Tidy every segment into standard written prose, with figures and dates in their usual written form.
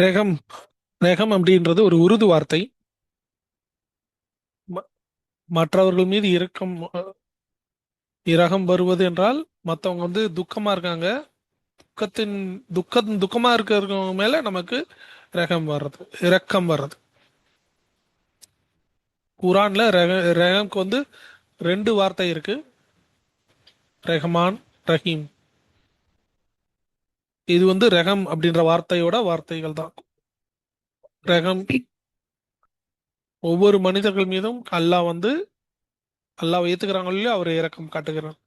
ரேகம் ரேகம் அப்படின்றது ஒரு உருது வார்த்தை. ம- மற்றவர்கள் மீது இரகம் வருவது என்றால் மற்றவங்க வந்து துக்கமா இருக்காங்க. துக்கத்தின் துக்கமா இருக்கிறவங்க மேல நமக்கு ரகம் வர்றது, இரக்கம் வர்றது. குரான்ல ரேகம்க்கு வந்து ரெண்டு வார்த்தை இருக்கு. ரெஹமான், ரஹீம். இது வந்து ரெகம் அப்படின்ற வார்த்தையோட வார்த்தைகள் தான். ரெகம் ஒவ்வொரு மனிதர்கள் மீதும் அல்லாஹ் ஏத்துக்கிறாங்களோ இல்லையோ அவர் இரக்கம் காட்டுகிறார்.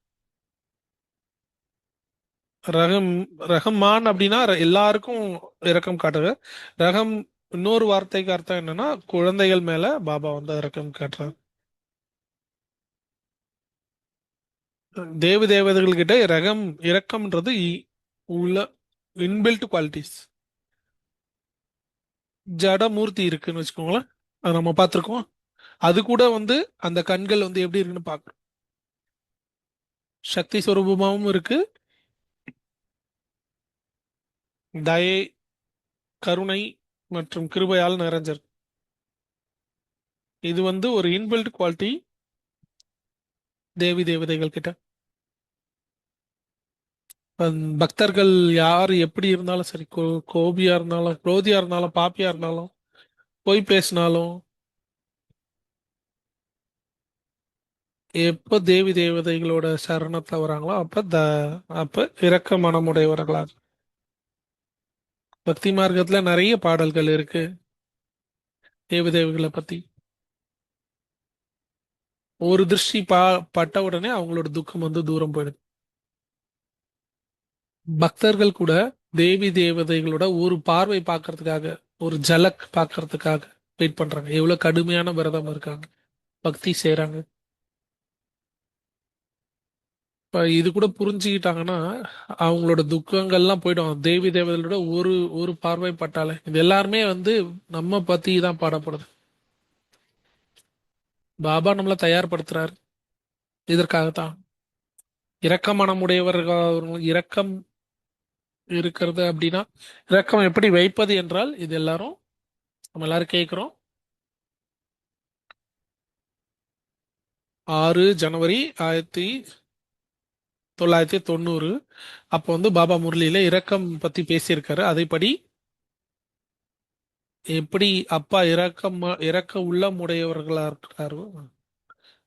ரகம் ரஹ்மான் அப்படின்னா எல்லாருக்கும் இரக்கம் காட்டுங்க. ரகம் இன்னொரு வார்த்தைக்கு அர்த்தம் என்னன்னா குழந்தைகள் மேல பாபா வந்து இரக்கம் காட்டுறார். தேவதைகள் கிட்ட இரக்கம்ன்றது உள்ள இன்பில்ட் குவாலிட்டிஸ். ஜடமூர்த்தி இருக்குன்னு வச்சுக்கோங்களேன். அது நம்ம பார்த்துருக்கோம். அது கூட வந்து அந்த கண்கள் வந்து எப்படி இருக்குன்னு பார்க்கணும். சக்தி சொரூபமாகவும் இருக்கு. தயை, கருணை மற்றும் கிருபையால் நிறைஞ்சிருக்கு. இது வந்து ஒரு இன்பில்ட் குவாலிட்டி தேவதைகள் கிட்ட. பக்தர்கள் யார் எப்படி இருந்தாலும் சரி, கோபியா இருந்தாலும், குரோதியா இருந்தாலும், பாப்பியா இருந்தாலும், பொய் பேசினாலும், எப்போ தேவதைகளோட சரணத்துல வராங்களோ அப்ப இரக்க மனமுடையவர்களாக. பக்தி மார்க்கத்துல நிறைய பாடல்கள் இருக்கு தேவதைகளை பத்தி. ஒரு திருஷ்டி பட்ட உடனே அவங்களோட துக்கம் வந்து தூரம் போயிடுது. பக்தர்கள் கூட தேவதைகளோட ஒரு பார்வை பார்க்கறதுக்காக, ஒரு ஜலக் பார்க்கறதுக்காக வெயிட் பண்றாங்க. எவ்வளவு கடுமையான விரதம் இருக்காங்க, பக்தி செய்றாங்க. இப்ப இது கூட புரிஞ்சுக்கிட்டாங்கன்னா அவங்களோட துக்கங்கள்லாம் போயிடும். தேவதைகளோட ஒரு ஒரு பார்வை பட்டாலே இது எல்லாருமே வந்து நம்ம பத்தி தான் பாடப்படுது. பாபா நம்மளை தயார்படுத்துறாரு இதற்காகத்தான். இரக்க மனமுடையவர்கள் இரக்கம் இருக்கிறது அப்படின்னா, இரக்கம் எப்படி வைப்பது என்றால் இது எல்லாரும் நம்ம எல்லாரும் கேட்கிறோம். 6 ஜனவரி 1990 அப்போ வந்து பாபா முரளியில இரக்கம் பத்தி பேசியிருக்காரு. அதைப்படி எப்படி அப்பா இரக்க உள்ளம் உடையவர்களா இருக்கிறாரோ,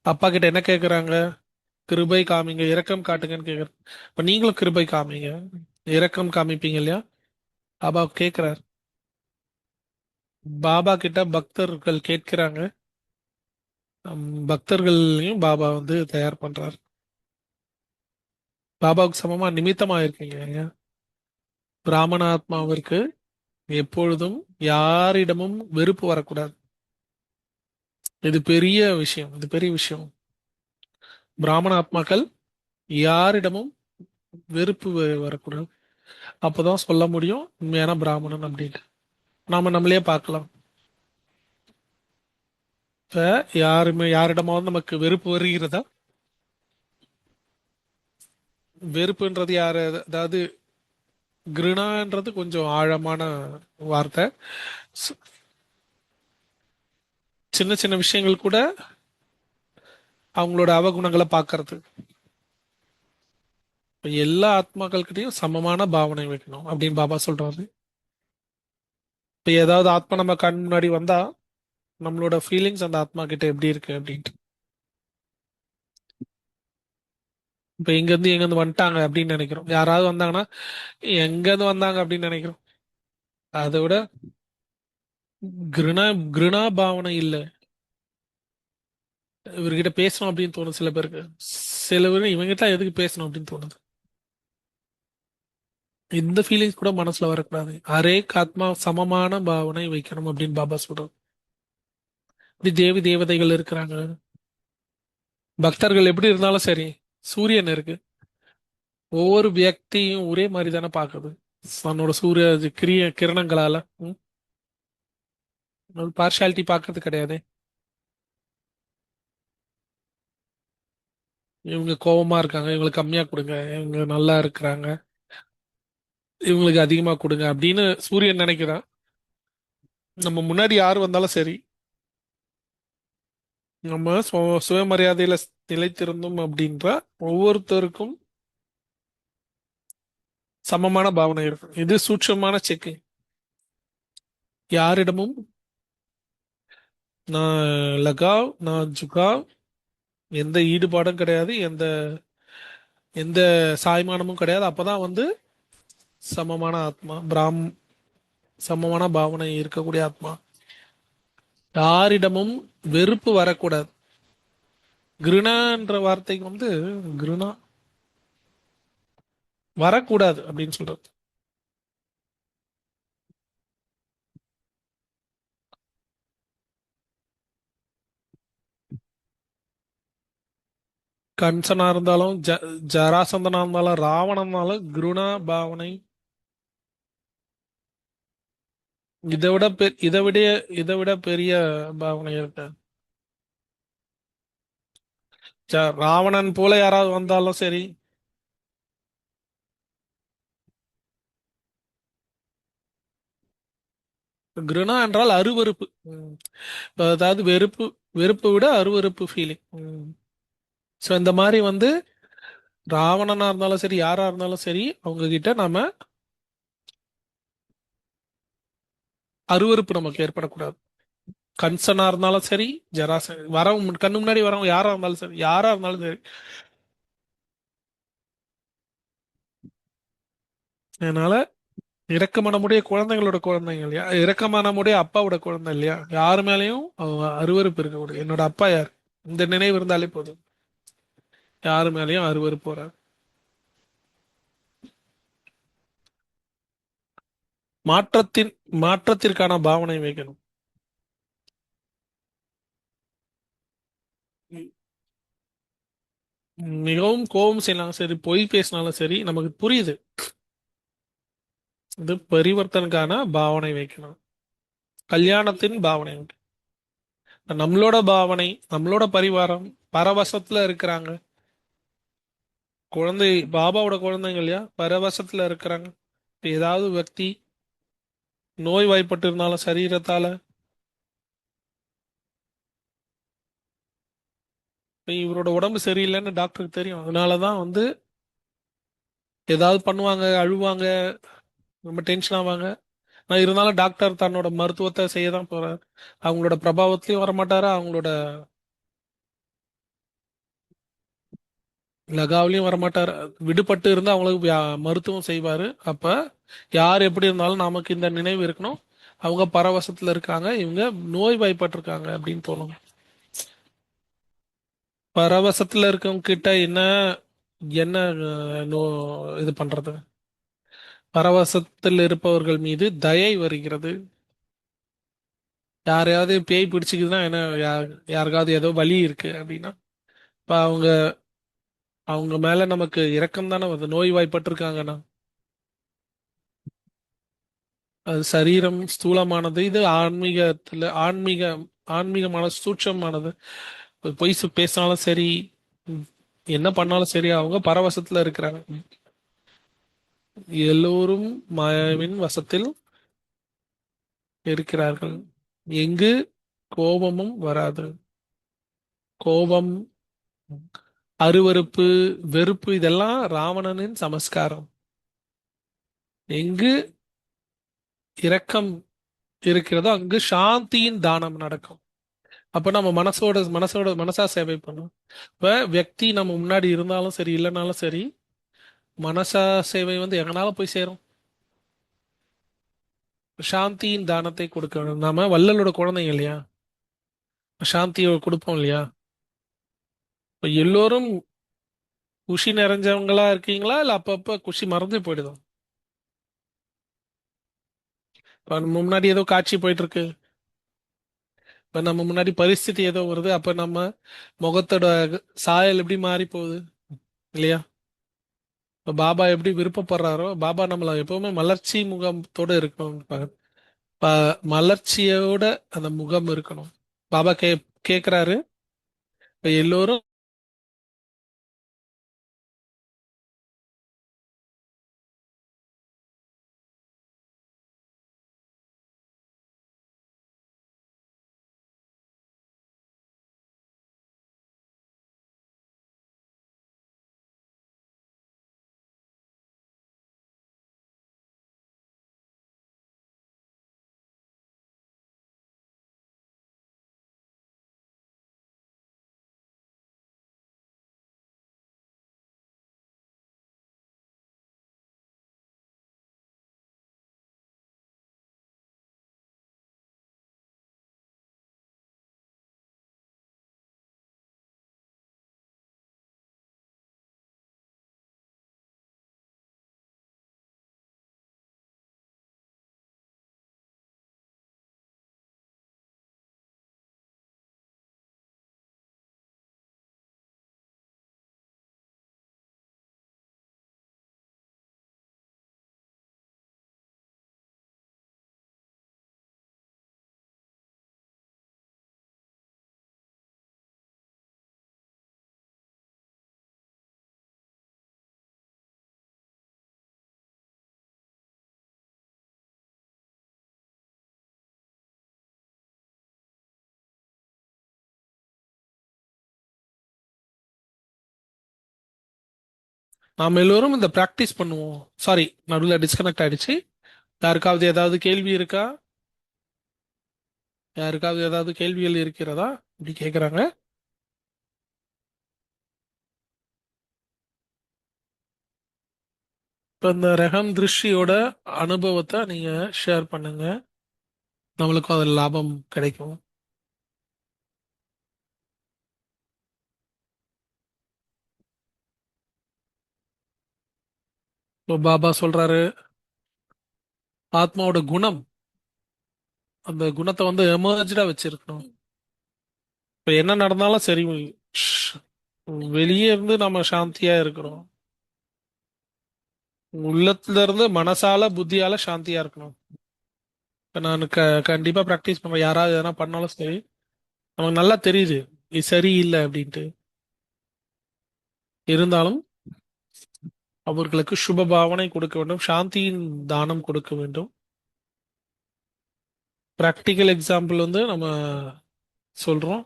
அப்பா கிட்ட என்ன கேக்குறாங்க? கிருபை காமிங்க, இரக்கம் காட்டுங்கன்னு கேக்குறாங்க. இப்ப நீங்களும் கிருபை காமிங்க, இரக்கம் காமிப்பீங்க இல்லையா? பாபா கேக்குறாரு. பாபா கிட்ட பக்தர்கள் கேட்கிறாங்க. பக்தர்களையும் பாபா வந்து தயார் பண்றாரு. பாபாவுக்கு சமமா நிமித்தமா இருக்கீங்க. பிராமண ஆத்மாவிற்கு எப்பொழுதும் யாரிடமும் வெறுப்பு வரக்கூடாது. இது பெரிய விஷயம், இது பெரிய விஷயம். பிராமண ஆத்மாக்கள் யாரிடமும் வெறுப்பு வரக்கூடாது. அப்பதான் சொல்ல முடியும் உண்மையான பிராமணன் அப்படின்ட்டு. நாம நம்மளே பார்க்கலாம். இப்ப யாரிடமாவது நமக்கு வெறுப்பு வருகிறதா? வெறுப்புன்றது யாரு? அதாவது கிருணான்றது கொஞ்சம் ஆழமான வார்த்தை. ஸ்- சின்ன சின்ன விஷயங்கள் கூட அவங்களோட அவகுணங்களை பார்க்கறது. இப்ப எல்லா ஆத்மாக்கள்கிட்டயும் சமமான பாவனை வைக்கணும் அப்படின்னு பாபா சொல்றாரு. இப்ப ஏதாவது ஆத்மா நம்ம கண் முன்னாடி வந்தா நம்மளோட ஃபீலிங்ஸ் அந்த ஆத்மா கிட்ட எப்படி இருக்கு அப்படின்ட்டு. இப்ப எங்க இருந்து வந்துட்டாங்க அப்படின்னு நினைக்கிறோம். யாராவது வந்தாங்கன்னா எங்க இருந்து வந்தாங்க அப்படின்னு நினைக்கிறோம். அதை விட கிருணா கிருணா பாவனை இல்ல. இவர்கிட்ட பேசணும் அப்படின்னு தோணும் சில பேருக்கு. சில பேர் இவங்கிட்ட எதுக்கு பேசணும் அப்படின்னு தோணுது. இந்த ஃபீலிங்ஸ் கூட மனசுல வரக்கூடாது. அரே ஆத்மா சமமான பாவனை வைக்கணும் அப்படின்னு பாபா சொல்றாரு. இப்படி தேவதைகள் இருக்கிறாங்க. பக்தர்கள் எப்படி இருந்தாலும் சரி, சூரியன் இருக்கு. ஒவ்வொரு வியக்தியும் ஒரே மாதிரி தானே பாக்குது. தன்னோட சூரிய கிரணங்களால. பார்ஷாலிட்டி பார்க்கறது கிடையாது. இவங்க கோபமா இருக்காங்க, இவங்களுக்கு கம்மியா கொடுங்க. இவங்க நல்லா இருக்கிறாங்க, இவங்களுக்கு அதிகமா கொடுங்க அப்படின்னு சூரியன் நினைக்கிறான். நம்ம முன்னாடி யார் வந்தாலும் சரி, நம்ம சுயமரியாதையில நிலைத்திருந்தோம் அப்படின்ற ஒவ்வொருத்தருக்கும் சமமான பாவனை இருக்கும். இது சூட்சமான செக்கிங். யாரிடமும் நான் லகாவ் நான் ஜுகாவ், எந்த ஈடுபாடும் கிடையாது, எந்த எந்த சாய்மானமும் கிடையாது. அப்பதான் வந்து சமமான ஆத்மா, சமமான பாவனை இருக்கக்கூடிய ஆத்மா. யாரிடமும் வெறுப்பு வரக்கூடாது. கிருணான்ற வார்த்தைக்கு வந்து கிருணா வரக்கூடாது அப்படின்னு சொல்றது. கம்சனா இருந்தாலும் ஜராசந்தனா இருந்தாலும் ராவணன் இருந்தாலும் குருணா பாவனை இதை விட பெரிய பாவனை இருக்கு. ராவணன் போல யாராவது வந்தாலும் சரி, கிருணா என்றால் அருவருப்பு. ம். அதாவது வெறுப்பு, வெறுப்பை விட அருவருப்பு ஃபீலிங். ஸோ இந்த மாதிரி வந்து ராவணனா இருந்தாலும் சரி, யாரா இருந்தாலும் சரி, அவங்க கிட்ட நாம அருவருப்பு நமக்கு ஏற்படக்கூடாது. கன்சனா இருந்தாலும் சரி, வரவங்க கண்ணு முன்னாடி வரவங்க யாரா இருந்தாலும் சரி, யாரா இருந்தாலும் சரி. அதனால இரக்கமனமுடைய குழந்தைங்களோட குழந்தைங்க இல்லையா, இரக்கமனமுடைய அப்பாவோட குழந்தை இல்லையா, யாரு மேலேயும் அவங்க அருவருப்பு இருக்கக்கூடாது. என்னோட அப்பா யார், இந்த நினைவு இருந்தாலே போதும், யாரு மேலேயும் அருவருப்பு வராது. மாற்றத்தின் மாற்றத்திற்கான பாவனை வைக்கணும். மிகவும் கோபம் செய்யலாம் சரி, பொய் பேசினாலும் சரி, நமக்கு புரியுது. இது பரிவர்த்தனுக்கான பாவனை வைக்கணும். கல்யாணத்தின் பாவனை வைக்கணும். நம்மளோட பாவனை, நம்மளோட பரிவாரம் பரவசத்துல இருக்கிறாங்க. குழந்தை பாபாவோட குழந்தைங்க இல்லையா, பரவசத்துல இருக்கிறாங்க. இப்ப ஏதாவது व्यक्ति நோய் வாய்ப்பட்டு இருந்தாலும் சரீரத்தால, இப்ப இவரோட உடம்பு சரியில்லைன்னு டாக்டருக்கு தெரியும். அதனாலதான் வந்து ஏதாவது பண்ணுவாங்க, அழுவாங்க, ரொம்ப டென்ஷன் ஆவாங்க. நான் இருந்தாலும் டாக்டர் தன்னோட மருத்துவத்தை செய்ய தான் போறாரு. அவங்களோட பிரபாவத்திலயும் வரமாட்டாரு, அவங்களோட லகாவிலையும் வரமாட்டாரு. விடுபட்டு இருந்து அவங்களுக்கு மருத்துவம் செய்வாரு. அப்ப யார் எப்படி இருந்தாலும் நமக்கு இந்த நினைவு இருக்கணும், அவங்க பரவசத்துல இருக்காங்க, இவங்க நோய் வாய்ப்பட்டிருக்காங்க அப்படின்னு தோணும். பரவசத்துல இருக்கவங்க கிட்ட என்ன என்ன இது பண்றது, பரவசத்தில் இருப்பவர்கள் மீது தயை வருகிறது. யாரையாவது பேய் பிடிச்சிக்குதுன்னா என்ன, யாருக்காவது ஏதோ வலி இருக்கு அப்படின்னா, இப்ப அவங்க அவங்க மேல நமக்கு இரக்கம் தானே வருது. நோய் வாய்ப்பட்டிருக்காங்கன்னா அது சரீரம் ஸ்தூலமானது, இது ஆன்மீகமான சூட்சமானது. பொய் பேசினாலும் சரி, ம், என்ன பண்ணாலும் சரி, அவங்க பரவசத்துல இருக்கிறாங்க. எல்லோரும் மாயாவின் வசத்தில் இருக்கிறார்கள். எங்கு கோபமும் வராது. கோபம், அருவருப்பு, வெறுப்பு இதெல்லாம் ராவணனின் சமஸ்காரம். எங்கு இரக்கம் இருக்கிறதோ அங்கு சாந்தியின் தானம் நடக்கும். அப்ப நம்ம மனசா சேவை பண்ணும். இப்ப व्यक्ति நம்ம முன்னாடி இருந்தாலும் சரி, இல்லைனாலும் சரி, மனசா சேவை வந்து எங்கனாலும் போய் சேரும். சாந்தியின் தானத்தை கொடுக்க வேண்டும். நாம வள்ளலோட குழந்தைங்க இல்லையா, சாந்தியை கொடுப்போம் இல்லையா. இப்ப எல்லோரும் குஷி நிறைஞ்சவங்களா இருக்கீங்களா, இல்ல அப்பப்ப குஷி மறந்து போயிடுதோம். இப்ப நம்ம முன்னாடி ஏதோ காட்சி போயிட்டு இருக்கு, இப்ப நம்ம முன்னாடி பரிஸ்திதி ஏதோ வருது, அப்ப நம்ம முகத்தோட சாயல் எப்படி மாறி போகுது இல்லையா. இப்ப பாபா எப்படி விருப்பப்படுறாரோ, பாபா நம்மள எப்பவுமே மலர்ச்சி முகத்தோட இருக்கணும். மலர்ச்சியோட அந்த முகம் இருக்கணும். பாபா கேக்குறாரு, இப்ப எல்லோரும் நாம எல்லோரும் இந்த பிராக்டிஸ் பண்ணுவோம். சாரி, நடுவில் டிஸ்கனெக்ட் ஆயிடுச்சு. யாருக்காவது ஏதாவது கேள்வி இருக்கா? யாருக்காவது ஏதாவது கேள்விகள் இருக்கிறதா? இப்படி கேக்குறாங்க. இப்ப இந்த ரெகம் திருஷ்டியோட அனுபவத்தை நீங்க ஷேர் பண்ணுங்க. நம்மளுக்கும் அதில் லாபம் கிடைக்கும். இப்போ பாபா சொல்றாரு, ஆத்மாவோட குணம், அந்த குணத்தை வந்து எமர்ஜா வச்சிருக்கணும். இப்ப என்ன நடந்தாலும் சரி, ஷ், வெளியே இருந்து நம்ம சாந்தியா இருக்கிறோம். உள்ளத்துல இருந்து மனசால புத்தியால சாந்தியா இருக்கணும். இப்ப நான் கண்டிப்பா பிராக்டிஸ் பண்றேன். யாராவது எதனா பண்ணாலும் சரி, நமக்கு நல்லா தெரியுது இது சரியில்லை அப்படின்ட்டு. இருந்தாலும் அவர்களுக்கு சுப பாவனை கொடுக்க வேண்டும், சாந்தியின் தானம் கொடுக்க வேண்டும். பிராக்டிக்கல் எக்ஸாம்பிள் வந்து நம்ம சொல்றோம்.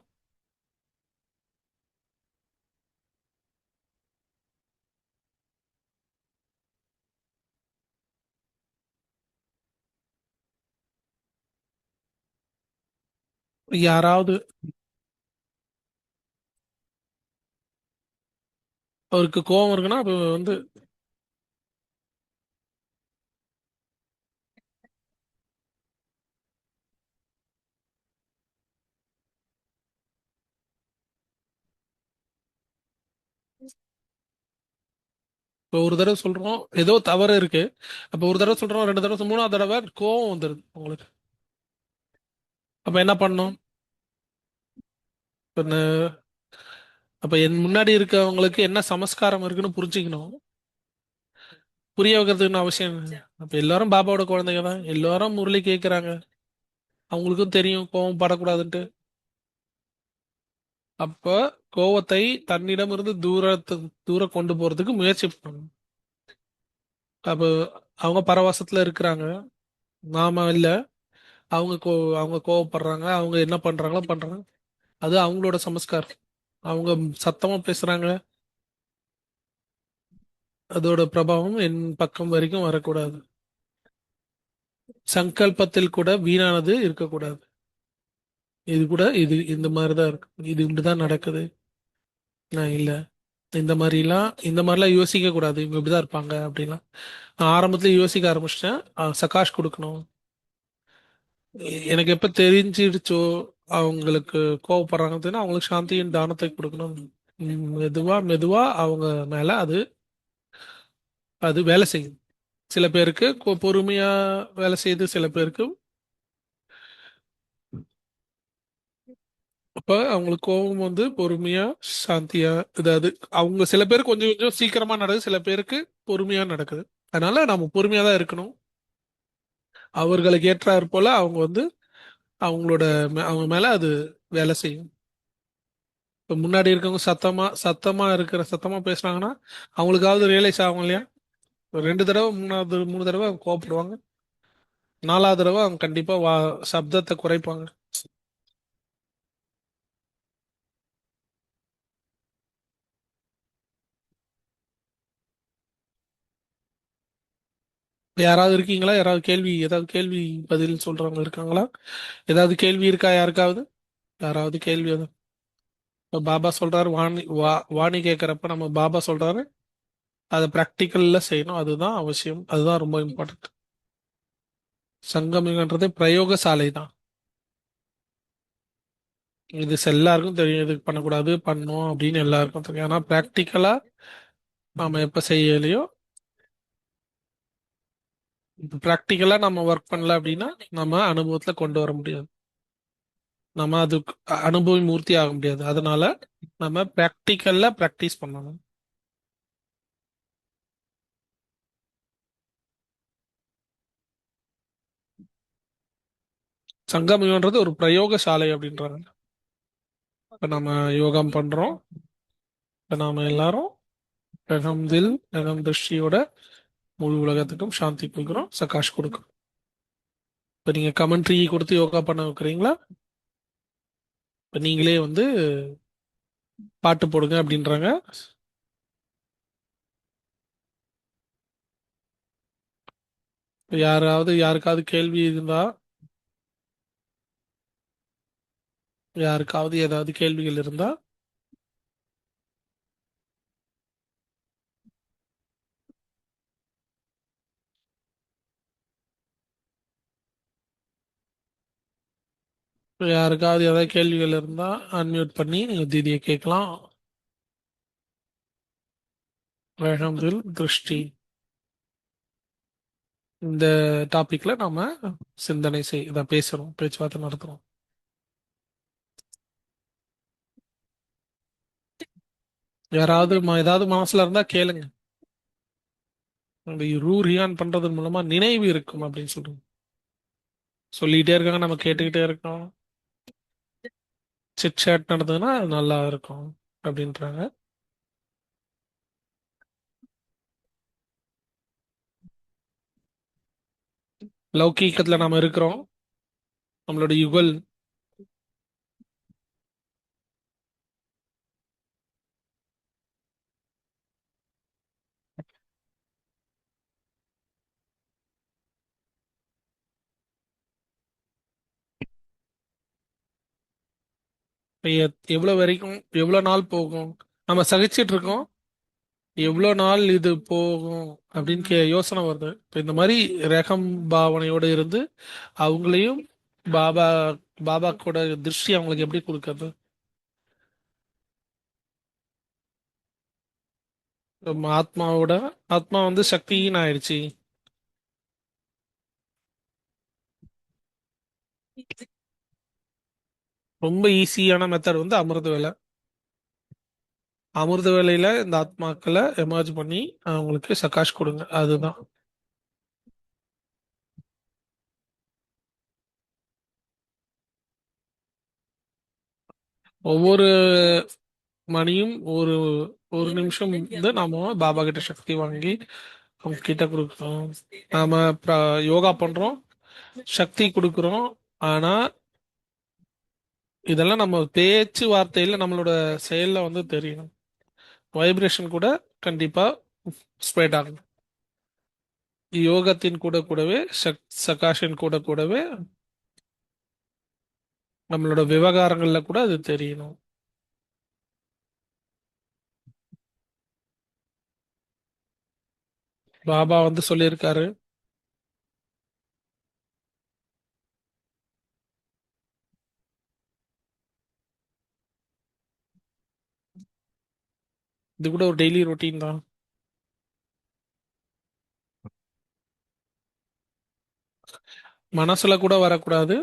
யாராவது அவருக்கு கோபம் இருக்குன்னா அப்ப வந்து இப்போ ஒரு தடவை சொல்றோம் ஏதோ தவறு இருக்கு. அப்ப ஒரு தடவை சொல்றோம், ரெண்டு தடவை மூணாவது தடவை கோவம் வந்துருது உங்களுக்கு. அப்ப என்ன பண்ணணும்? இப்ப அப்ப என் முன்னாடி இருக்கவங்களுக்கு என்ன சமஸ்காரம் இருக்குன்னு புரிஞ்சுக்கணும். புரிய வைக்கிறதுக்கு அவசியம் இல்லை. அப்ப எல்லாரும் பாபாவோட குழந்தைங்க தான், எல்லாரும் முரளி கேட்கறாங்க. அவங்களுக்கும் தெரியும் கோவம் படக்கூடாதுன்ட்டு. அப்ப கோவத்தை தன்னிடமிருந்து தூரம் கொண்டு போறதுக்கு முயற்சி பண்ணணும். அப்ப அவங்க பரவசத்துல இருக்கிறாங்க, நாம இல்ல. அவங்க அவங்க கோவப்படுறாங்க, அவங்க என்ன பண்றாங்களோ பண்றாங்க. அது அவங்களோட சமஸ்காரம். அவங்க சத்தமா பேசுறாங்க, அதோட பிரபாவம் என் பக்கம் வரைக்கும் வரக்கூடாது. சங்கல்பத்தில் கூட வீணானது இருக்கக்கூடாது. இது கூட இது இந்த மாதிரிதான் இருக்கு, இது இப்படிதான் நடக்குது. நான் இல்ல, இந்த மாதிரிலாம் யோசிக்க கூடாது, இவங்க இப்படிதான் இருப்பாங்க அப்படின்லாம். நான் ஆரம்பத்துல யோசிக்க ஆரம்பிச்சிட்டேன். சகாஷ் கொடுக்கணும். எனக்கு எப்ப தெரிஞ்சிடுச்சோ அவங்களுக்கு கோவப்படுறாங்கன்னு தெரியும், அவங்களுக்கு சாந்தியின் தானத்தை கொடுக்கணும். மெதுவா மெதுவா அவங்க மேல அது அது வேலை செய்யும். சில பேருக்கு பொறுமையா வேலை செய்யுது, சில பேருக்கு அப்ப அவங்களுக்கு கோபம் வந்து பொறுமையா சாந்தியா, அதாவது அவங்க சில பேருக்கு கொஞ்சம் கொஞ்சம் சீக்கிரமா நடக்குது, சில பேருக்கு பொறுமையா நடக்குது. அதனால நம்ம பொறுமையா தான் இருக்கணும். அவர்களுக்கு ஏற்றாற் போல அவங்க வந்து அவங்க மேல அது வேலை செய்யும். இப்ப முன்னாடி இருக்கவங்க சத்தமா பேசுனாங்கன்னா அவங்களுக்காவது ரியலைஸ் ஆகும் இல்லையா? ஒரு ரெண்டு தடவை, மூணு தடவை அவங்க கோவப்படுவாங்க. நாலாவது தடவை அவங்க கண்டிப்பா சப்தத்தை குறைப்பாங்க. யாராவது இருக்கீங்களா? ஏதாவது கேள்வி பதில் சொல்றவங்க இருக்காங்களா? ஏதாவது கேள்வி இருக்கா யாருக்காவது? யாராவது கேள்வி இப்ப பாபா சொல்றாரு, வாணி கேட்கறப்ப நம்ம பாபா சொல்றாரு அதை பிராக்டிக்கல்ல செய்யணும். அதுதான் அவசியம், அதுதான் ரொம்ப இம்பார்ட்டன்ட். சங்கமிகன்றது பிரயோகசாலை தான். இது எல்லாருக்கும் தெரியும், இது பண்ணக்கூடாது பண்ணணும் அப்படின்னு எல்லாருக்கும் தெரியும். ஆனா பிராக்டிக்கலா நாம எப்ப செய்யலையோ, பிராக்டிக்கலா நம்ம ஒர்க் பண்ணல அப்படின்னா நம்ம அனுபவத்துல கொண்டு வர முடியாது. நம்ம அது அனுபவி மூர்த்தி ஆக முடியாது. அதனால நம்ம பிராக்டிக்கல்ல பிராக்டிஸ் பண்ணணும். சங்கமிகன்றது ஒரு பிரயோகசாலை அப்படின்றாங்க. இப்ப நம்ம யோகம் பண்றோம். இப்ப நாம எல்லாரும் ரகம் தில் ரகம் திருஷ்டியோட முழு உலகத்துக்கும் சாந்தி கொடுக்குறோம், சகாஷ் கொடுக்குறோம். இப்ப நீங்க கமெண்ட்ரி கொடுத்து யோகா பண்ண வைக்கிறீங்களா? இப்ப நீங்களே வந்து பாட்டு போடுங்க அப்படின்றாங்க. யாருக்காவது கேள்வி இருந்தா, யாருக்காவது ஏதாவது கேள்விகள் இருந்தா, யாருக்காவது ஏதாவது கேள்விகள் இருந்தா அன்மியூட் பண்ணி நீங்க தீதியை கேட்கலாம். வேகம்தில் திருஷ்டி இந்த டாபிக்ல நாம சிந்தனை இதை பேசுறோம், பேச்சுவார்த்தை நடத்துறோம். யாராவது ஏதாவது மனசுல இருந்தா கேளுங்க. அந்த ரூரியான் பண்றது மூலமா நினைவு இருக்கும் அப்படின்னு சொல்றோம். சொல்லிட்டே இருக்காங்க, நம்ம கேட்டுக்கிட்டே இருக்கோம். சிட் சாட் நடந்ததுன்னா அது நல்லா இருக்கும் அப்படின்றாங்க. லௌகீகத்துல நாம இருக்கிறோம். நம்மளோட யுகல் எவ்வளவு வரைக்கும், எவ்வளவு நாள் போகும், நம்ம சகிச்சிட்டு இருக்கோம். எவ்வளவு நாள் இது போகும் அப்படின்னு யோசனை வருது. இப்ப இந்த மாதிரி ரகம் பாவனையோட இருந்து அவங்களையும் பாபா பாபா கூட திருஷ்டி அவங்களுக்கு எப்படி கொடுக்கறது? நம்ம ஆத்மா வந்து சக்தியின் ஆயிடுச்சு. ரொம்ப ஈஸியான மெத்தட் வந்து அமிர்த வேலை. அமிர்த வேலையில இந்த ஆத்மாக்களை எமர்ஜ் பண்ணி அவங்களுக்கு சகாஷ் கொடுங்க, அதுதான். ஒவ்வொரு மணியும் ஒரு ஒரு நிமிஷம் வந்து நாம பாபா கிட்ட சக்தி வாங்கி அவங்க கிட்ட கொடுக்குறோம். நாம யோகா பண்றோம், சக்தி கொடுக்குறோம். ஆனா இதெல்லாம் நம்ம பேச்சு வார்த்தையில நம்மளோட செயல்ல வந்து தெரியணும். வைப்ரேஷன் கூட கண்டிப்பா ஸ்ப்ரெட் ஆகும். யோகத்தின் கூட கூடவே சகாஷின் கூட கூடவே நம்மளோட விவகாரங்கள்ல கூட அது தெரியணும். பாபா வந்து சொல்லியிருக்காரு, இது கூட ஒரு டெய்லி ரொட்டீன் தான். மனசுல கூட வரக்கூடாது.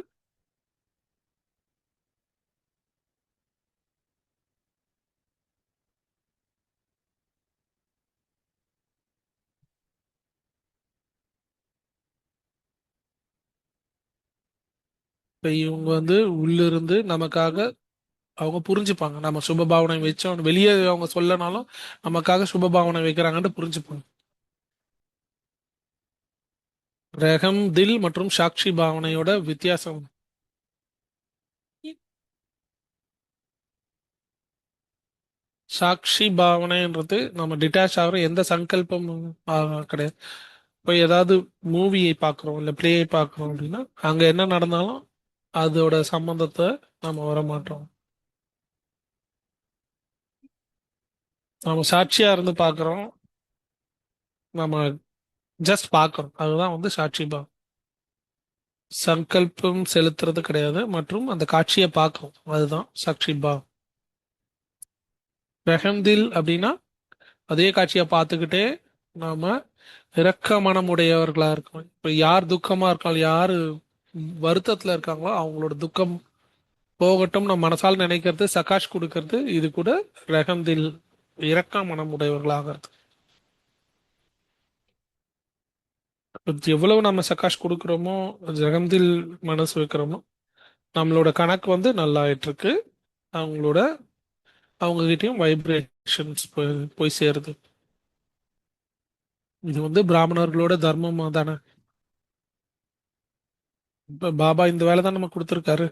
இப்ப இவங்க வந்து உள்ளிருந்து நமக்காக அவங்க புரிஞ்சுப்பாங்க. நம்ம சுபபாவனை வச்சோம் வெளியே அவங்க சொல்லனாலும் நமக்காக சுபபாவனை வைக்கிறாங்கன்னு புரிஞ்சுப்பாங்க. ரகம் தில் மற்றும் சாட்சி பாவனையோட வித்தியாசம். சாட்சி பாவனைன்றது நம்ம டிட்டாச் ஆகிற எந்த சங்கல்பமும் கிடையாது. இப்போ ஏதாவது மூவியை பார்க்குறோம் இல்லை பிளேயை பார்க்குறோம் அப்படின்னா அங்கே என்ன நடந்தாலும் அதோட சம்பந்தத்தை நம்ம வர மாட்டோம். நம்ம சாட்சியா இருந்து பார்க்குறோம். நம்ம ஜஸ்ட் பார்க்குறோம், அதுதான் வந்து சாட்சி பாவம். சங்கல்பம் செலுத்துறது கிடையாது மற்றும் அந்த காட்சியை பார்க்குறோம், அதுதான் சாட்சி பாவம். ரெஹம்தில் அப்படின்னா அதே காட்சியை பார்த்துக்கிட்டே நாம இரக்க மனமுடையவர்களா இருக்கணும். இப்ப யார் துக்கமா இருக்காங்களோ, யாரு வருத்தத்துல இருக்காங்களோ அவங்களோட துக்கம் போகட்டும் நம்ம மனசால் நினைக்கிறது, சகாஷ் கொடுக்கறது, இது கூட ரகந்தில் இரக்க மனமுடையவர்களாகிறது. எவ்வளவு நம்ம சகாஷ் கொடுக்குறோமோ, ஜெகந்தில் மனசு வைக்கிறோமோ, நம்மளோட கணக்கு வந்து நல்லா ஆயிட்டு இருக்கு. அவங்களோட அவங்க கிட்டயும் வைப்ரேஷன்ஸ் போய் சேருது. இது வந்து பிராமணர்களோட தர்மமா தானே. இப்ப பாபா இந்த வேலை தான் நமக்கு கொடுத்துருக்காரு,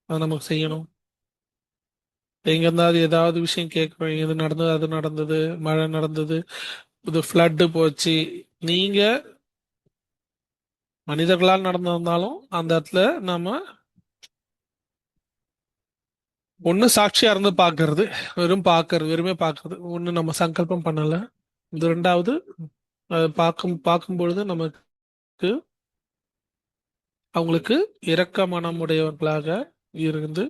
அதை நமக்கு செய்யணும். எங்க இருந்தாவது ஏதாவது விஷயம் கேட்குறோம், இது நடந்தது, அது நடந்தது, மழை நடந்தது, இது ஃப்ளட்டு போச்சு. நீங்க மனிதர்களால் நடந்திருந்தாலும் அந்த இடத்துல நாம ஒண்ணு சாட்சியா இருந்து பார்க்கிறது, வெறுமே பார்க்கிறது. ஒண்ணு நம்ம சங்கல்பம் பண்ணல. இது ரெண்டாவது, பார்க்கும் பொழுது நமக்கு அவங்களுக்கு இரக்க மனமுடையவர்களாக இருந்து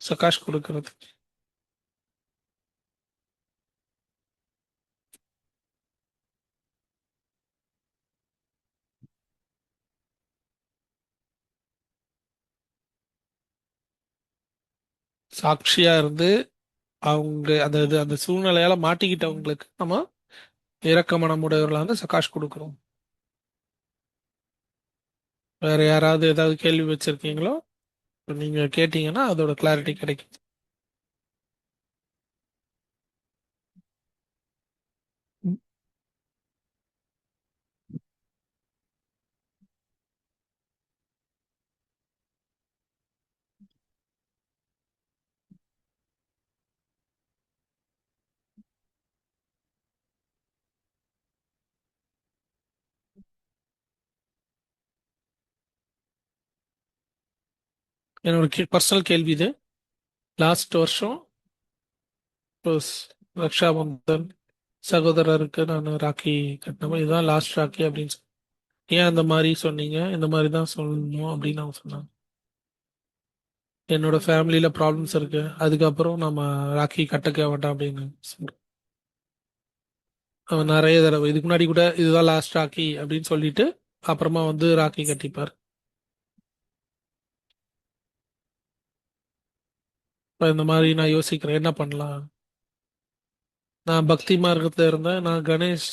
சகாஷ் கொடுக்கிறது. சாட்சியா இருந்து அவங்க அந்த சூழ்நிலையால மாட்டிக்கிட்டவங்களுக்கு நம்ம இரக்க மனமுடையவர்களாக இருந்து சகாஷ் கொடுக்கிறோம். வேற யாராவது ஏதாவது கேள்வி வச்சிருக்கீங்களோ நீங்க கேட்டீங்கன்னா அதோட கிளாரிட்டி கிடைக்கும். என்னோட பர்சனல் கேள்வி இது. லாஸ்ட் வருஷம் ரக்ஷாபந்தன் சகோதரருக்கு நான் ராக்கி கட்டினேன். இதுதான் லாஸ்ட் ராக்கி அப்படின்னு ஏன் அந்த மாதிரி சொன்னீங்க? இந்த மாதிரி தான் சொல்லணும் அப்படின்னு அவங்க சொன்னாங்க. என்னோட ஃபேமிலியில ப்ராப்ளம்ஸ் இருக்கு, அதுக்கப்புறம் நம்ம ராக்கி கட்டக்க வேண்டாம் அப்படின்னு சொல்றேன். அவன் நிறைய தடவை இதுக்கு முன்னாடி கூட இதுதான் லாஸ்ட் ராக்கி அப்படின்னு சொல்லிட்டு அப்புறமா வந்து ராக்கி கட்டிப்பார். இப்ப இந்த மாதிரி நான் யோசிக்கிறேன் என்ன பண்ணலாம். நான் பக்தி மார்க்கத்துல இருந்தேன். நான் கணேஷ்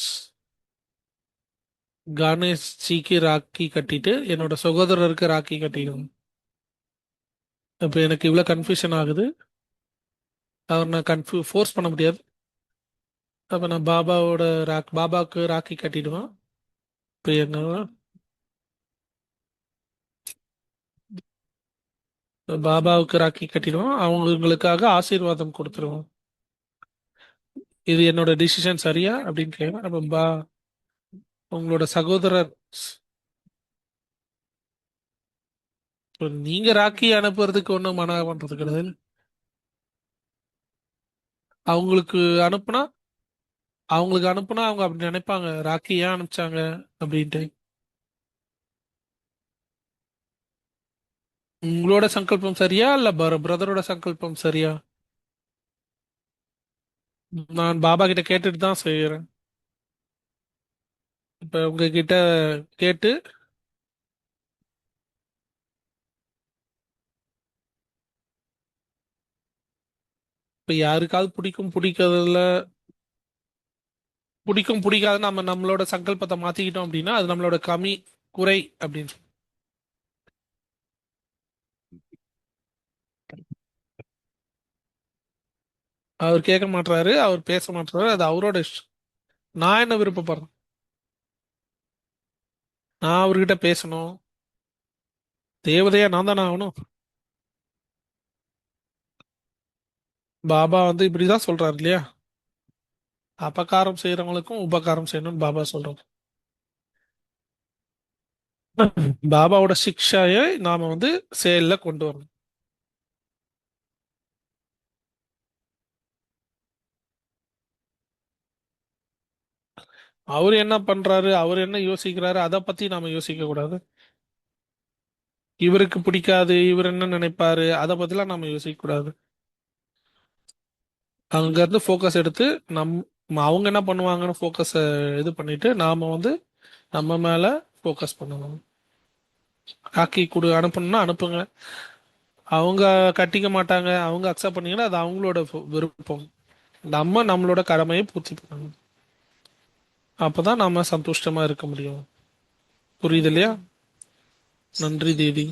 ஜிக்கு ராக்கி கட்டிட்டு என்னோட சகோதரருக்கு ராக்கி கட்டிடுவேன். இப்போ எனக்கு இவ்வளோ கன்ஃபியூஷன் ஆகுது. அவர் நான் ஃபோர்ஸ் பண்ண முடியாது. அப்போ நான் பாபாவுக்கு ராக்கி கட்டிடுவேன். இப்போ என்ன, பாபாவுக்கு ராக்கி கட்டிடுவோம், அவங்களுக்காக ஆசீர்வாதம் கொடுத்துருவோம். இது என்னோட டிசிஷன் சரியா அப்படின்னு கேட்குறேன். அப்போ உங்களோட சகோதரர், இப்ப நீங்க ராக்கி அனுப்புறதுக்கு ஒன்றும் மன பண்றது கிடையாது. அவங்களுக்கு அனுப்புனா அவங்க அப்படி நினைப்பாங்க, ராக்கி ஏன் அனுப்பிச்சாங்க அப்படின்ட்டு. உங்களோட சங்கல்பம் சரியா இல்ல பிரதரோட சங்கல்பம் சரியா? நான் பாபா கிட்ட கேட்டுட்டு தான் செய்யறேன். இப்ப உங்ககிட்ட கேட்டு இப்ப யாருக்காவது பிடிக்கும் பிடிக்காது நம்ம நம்மளோட சங்கல்பத்தை மாத்திக்கிட்டோம் அப்படின்னா அது நம்மளோட குறை அப்படின்னு அவர் கேட்க மாட்டாரு, அவர் பேச மாட்டாரு, அது அவரோட இஷ்டம். நான் என்ன விருப்பப்படுறேன்? நான் அவர்கிட்ட பேசணும். தேவதையா நான் தானே ஆகணும். பாபா வந்து இப்படிதான் சொல்றாரு இல்லையா? அபகாரம் செய்யறவங்களுக்கும் உபகாரம் செய்யணும்னு பாபா சொல்றாரு. பாபாவோட சிக்ஷாயை நாம வந்து செயல்ல கொண்டு வரணும். அவர் என்ன பண்றாரு, அவர் என்ன யோசிக்கிறாரு, அதை பத்தி நாம யோசிக்க கூடாது. இவருக்கு பிடிக்காது, இவர் என்ன நினைப்பாரு, அதை பத்திலாம் நாம யோசிக்க கூடாது. அங்க இருந்து ஃபோக்கஸ் எடுத்து நம் அவங்க என்ன பண்ணுவாங்கன்னு ஃபோக்கஸ இது பண்ணிட்டு நாம வந்து நம்ம மேல ஃபோக்கஸ் பண்ணணும். ராக்கி அனுப்பணும்னா அனுப்புங்க. அவங்க கட்டிக்க மாட்டாங்க, அவங்க அக்செப்ட் பண்ணீங்கன்னா அது அவங்களோட விருப்பம். நம்ம நம்மளோட கடமையை பூர்த்தி பண்ணணும். அப்பதான் நாம சந்தோஷமா இருக்க முடியும். புரியுது இல்லையா? நன்றி தேதி.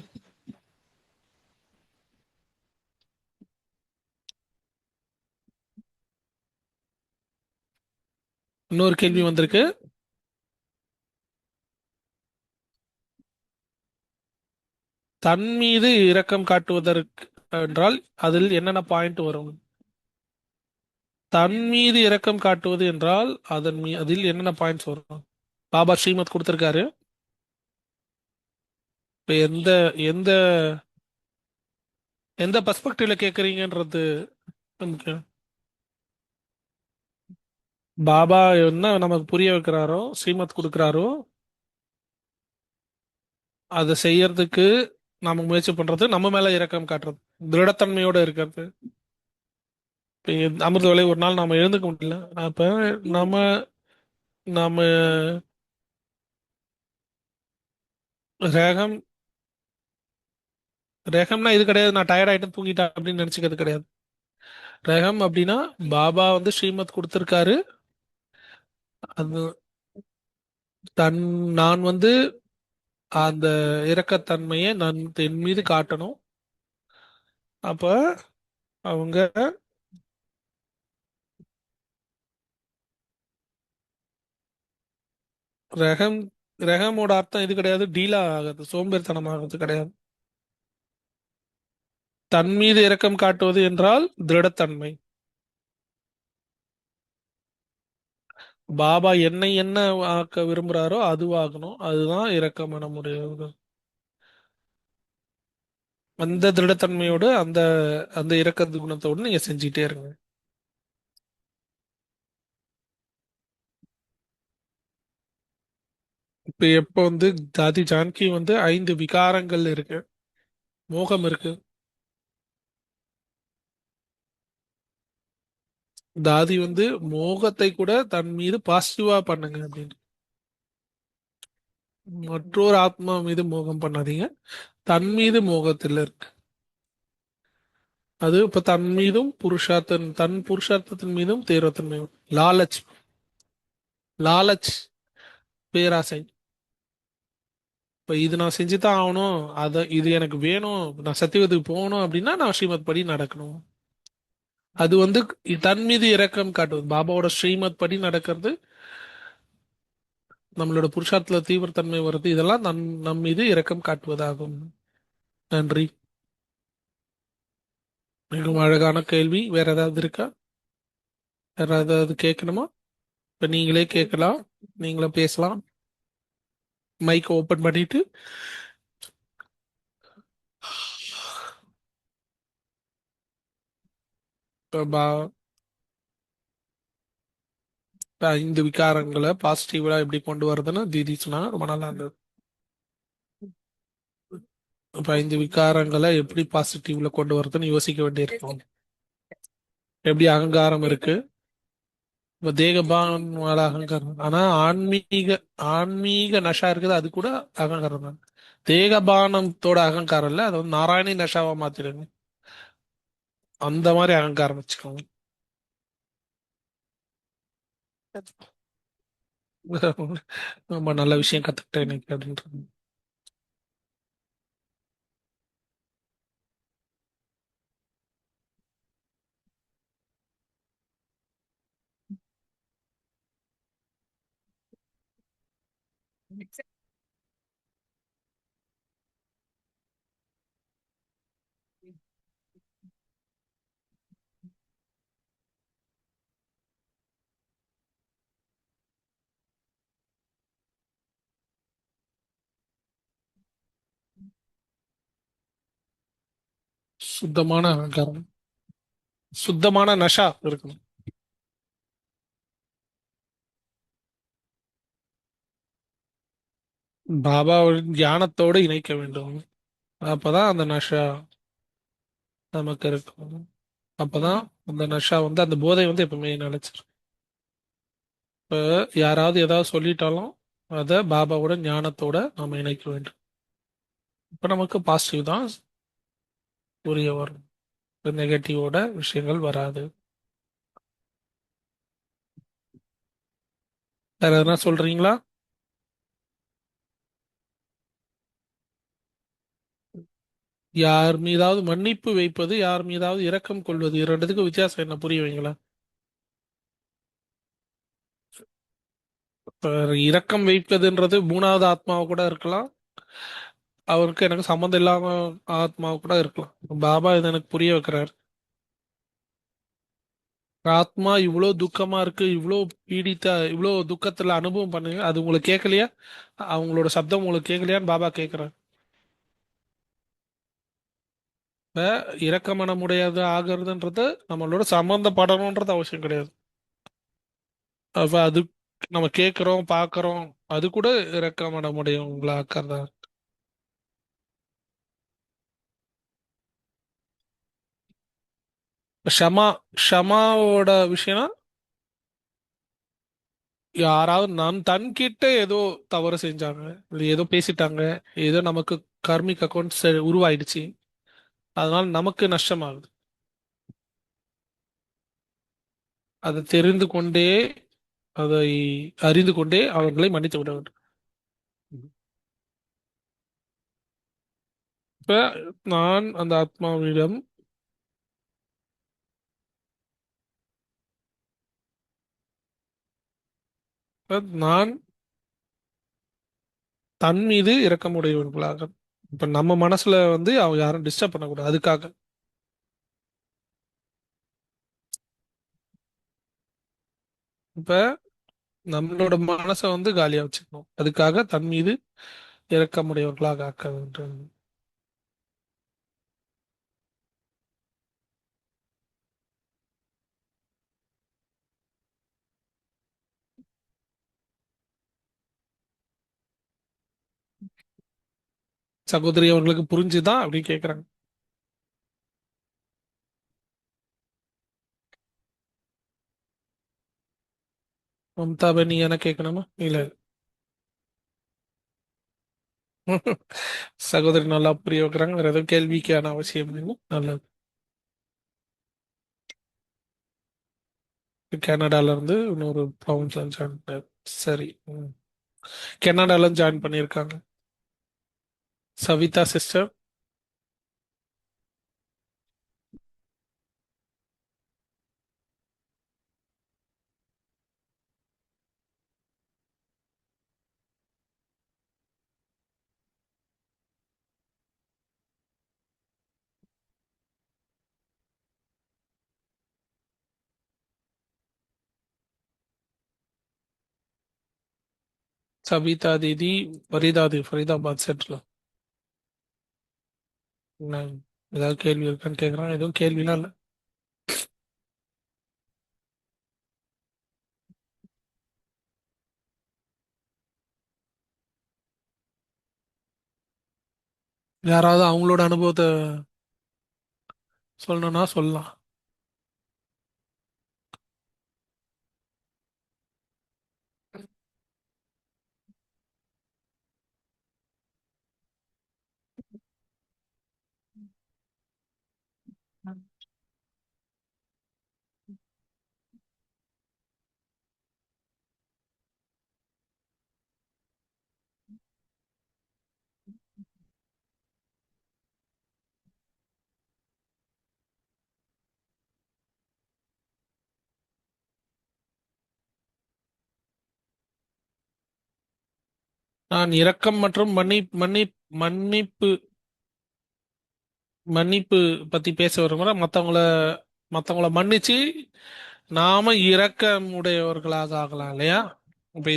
இன்னொரு கேள்வி வந்திருக்கு. தன் மீது இரக்கம் காட்டுவதற்கு என்றால் அதில் என்னென்ன பாயிண்ட் வரும்? தன் மீது இரக்கம் காட்டுவது என்றால் அதில் என்னென்ன பாயிண்ட்ஸ் வரும்? பாபா ஸ்ரீமத் கொடுத்திருக்காரு. இப்ப எந்த எந்த எந்த பெர்ஸ்பெக்டிவ்ல கேக்குறீங்கன்றது முக்கியம். பாபா என்ன நமக்கு புரிய வைக்கிறாரோ, ஸ்ரீமத் கொடுக்குறாரோ, அதை செய்யறதுக்கு நாம முயற்சி பண்றது, நம்ம மேல இரக்கம் காட்டுறது, திருடத்தன்மையோட இருக்கிறது. இப்ப அமிர்த வேலை ஒரு நாள் நாம எழுந்துக்க முடியல. அப்ப நம்ம நாம ரேகம் ரேகம்னா இது கிடையாது, நான் டயர்ட் ஆயிட்டு தூங்கிட்டேன் அப்படின்னு நினைச்சுக்கிறது கிடையாது. ரேகம் அப்படின்னா பாபா வந்து ஸ்ரீமத் கொடுத்திருக்காரு. அது நான் வந்து அந்த இரக்கத்தன்மையை நான் என் மீது காட்டணும். அப்ப அவங்க ரகம் ரகமோட அர்த்தம் இது கிடையாது, டீலா ஆகுது, சோம்பேறித்தனம் ஆகுது கிடையாது. தன் மீது இரக்கம் காட்டுவது என்றால் திருடத்தன்மை. பாபா என்னை என்ன ஆக்க விரும்புறாரோ அதுவாகணும், அதுதான் இரக்கம் என முடியாது. அந்த திருடத்தன்மையோடு அந்த அந்த இரக்க குணத்தோடு நீங்க செஞ்சுட்டே இருங்க. இப்ப எப்போ வந்து தாதி ஜானகி வந்து 5 விகாரங்கள் இருக்கு, மோகம் இருக்கு. தாதி வந்து மோகத்தை கூட தன் மீது பாசிட்டிவா பண்ணுங்க அப்படின்னு. மற்றொரு ஆத்மா மீது மோகம் பண்ணாதீங்க, தன் மீது மோகத்தில் இருக்கு. அது இப்ப தன் மீதும் தன் புருஷார்த்தத்தின் மீதும் தேர்வத்தன்மை. லாலச் லாலச் பேராசை. இப்ப இது நான் செஞ்சுதான் ஆகணும், இது எனக்கு வேணும், நான் சத்தியவத்துக்கு போகணும் அப்படின்னா நான் ஸ்ரீமத் படி நடக்கணும். அது வந்து தன் மீது இரக்கம் காட்டுவது, பாபாவோட ஸ்ரீமத் படி நடக்கிறது, நம்மளோட புருஷார்த்தத்துல தீவிரத்தன்மை வருது, இதெல்லாம் நம் மீது இரக்கம் காட்டுவதாகும். நன்றி. மிகவும் அழகான கேள்வி. வேற ஏதாவது இருக்கா? வேற ஏதாவது கேட்கணுமா? இப்ப நீங்களே கேட்கலாம், நீங்களே பேசலாம். மைக் ஓபன் பண்ணிட்டு. இப்ப இப்ப 5 விகாரங்களை பாசிட்டிவா எப்படி கொண்டு வரதுன்னு தீதி சொன்னாங்க, ரொம்ப நல்லா இருந்தது. இப்ப 5 விகாரங்களை எப்படி பாசிட்டிவ்ல கொண்டு வரதுன்னு யோசிக்க வேண்டியிருக்கும். எப்படி அகங்காரம் இருக்கு, இப்ப தேகபான் மேல அகங்காரம், ஆனா ஆன்மீக ஆன்மீக நஷா இருக்குது, அது கூட அகங்காரம் தான். தேகபானத்தோட அகங்காரம் இல்ல, அதை வந்து நாராயணி நஷாவா மாத்திடுங்க. அந்த மாதிரி அகங்காரம் வச்சுக்கோங்க. ரொம்ப நல்ல விஷயம் கத்துக்கிட்டேன் இன்னைக்கு அப்படின்றது. சுத்தமான அகங்காரம், சுத்தமான நஷா இருக்கணும். பாபாவின் தியானத்தோடு இணைக்க வேண்டும். அப்பதான் அந்த நஷா நமக்கு இருக்கும். அப்பதான் அந்த நஷா வந்து, அந்த போதை வந்து எப்பவுமே நிலைச்சிரும். இப்ப யாராவது ஏதாவது சொல்லிட்டாலும் அதை பாபாவோட ஞானத்தோட நாம இணைக்க வேண்டும். இப்ப நமக்கு பாசிட்டிவ் தான் புரிய வரும், நெகட்டிவோட விஷயங்கள் வராது. வேற எதனா சொல்றீங்களா? யார் மீதாவது மன்னிப்பு வைப்பது, யார் மீதாவது இரக்கம் கொள்வது, இரண்டுத்துக்கும் வித்தியாசம் என்ன புரிய வைங்களா? இப்ப இரக்கம் வைப்பதுன்றது மூணாவது ஆத்மாவை கூட இருக்கலாம், அவருக்கு எனக்கு சம்மந்தம் இல்லாம ஆத்மாவை கூட இருக்கலாம். பாபா இதை எனக்கு புரிய வைக்கிறார். ஆத்மா இவ்வளோ துக்கமா இருக்கு, இவ்வளோ பீடித்த, இவ்வளோ துக்கத்துல அனுபவம் பண்ணுங்க, அது உங்களுக்கு கேட்கலையா? அவங்களோட சப்தம் உங்களுக்கு கேட்கலையான்னு பாபா கேட்கிறார். இப்ப இரக்க மனமுடையது ஆகிறதுன்றது நம்மளோட சம்மந்தப்படணுன்றது அவசியம் கிடையாது. அப்ப அது நம்ம கேட்குறோம் பார்க்குறோம், அது கூட இரக்க மனமுடையவங்களா ஆக்கிறதா. ஷமா ஷமாவோட விஷயம்னா யாராவது தன்கிட்ட ஏதோ தவறு செஞ்சாங்க, இல்லை ஏதோ பேசிட்டாங்க, ஏதோ நமக்கு கர்மிக் அக்கௌண்ட் உருவாயிடுச்சு, அதனால நமக்கு நஷ்டமாகுது. அதை தெரிந்து கொண்டே, அதை அறிந்து கொண்டே அவர்களை மன்னித்து விட வேண்டும். இப்ப நான் அந்த ஆத்மாவிடம் நான் தன் மீது இரக்கமுடையவர்களாக, இப்ப நம்ம மனசுல அவங்க யாரும் டிஸ்டர்ப் பண்ணக்கூடாது அதுக்காக. இப்ப நம்மளோட மனசை காலியா வச்சுக்கணும், அதுக்காக தன் மீது இரக்கமுடையவர்களாக ஆக்க வேண்டும். சகோதரி அவர்களுக்கு புரிஞ்சுதான் அப்படி கேக்குறாங்க. மம்தா நீ என்ன கேட்கணுமா இல்ல? சகோதரி நல்லா புரிய வைக்கிறாங்க, வேற எதுவும் கேள்விக்கான அவசியம் இல்லை. நல்லது. கனடால இருந்து இன்னொரு ப்ராவின்ஸ்ல ஜாயின் பண்ணாரு. சரி. ம். கனடால ஜாயின் பண்ணியிருக்காங்க. சவிதா சிஸ்டர். சபிதா தீதி ஃபரீதாபாத் செட்டில். நான் ஏதாவது கேள்வி இருக்கான்னு கேட்குறான், எதுவும் கேள்விலாம் இல்லை. யாராவது அவங்களோட அனுபவத்தை சொல்லணும்னா சொல்லலாம். நான் இரக்கம் மற்றும் மன்னிப்பு மன்னிப்பு பத்தி பேச வரும்போது மத்தவங்கள மன்னிச்சு நாம இரக்கமுடையவர்களாக ஆகலாம் இல்லையா? இப்ப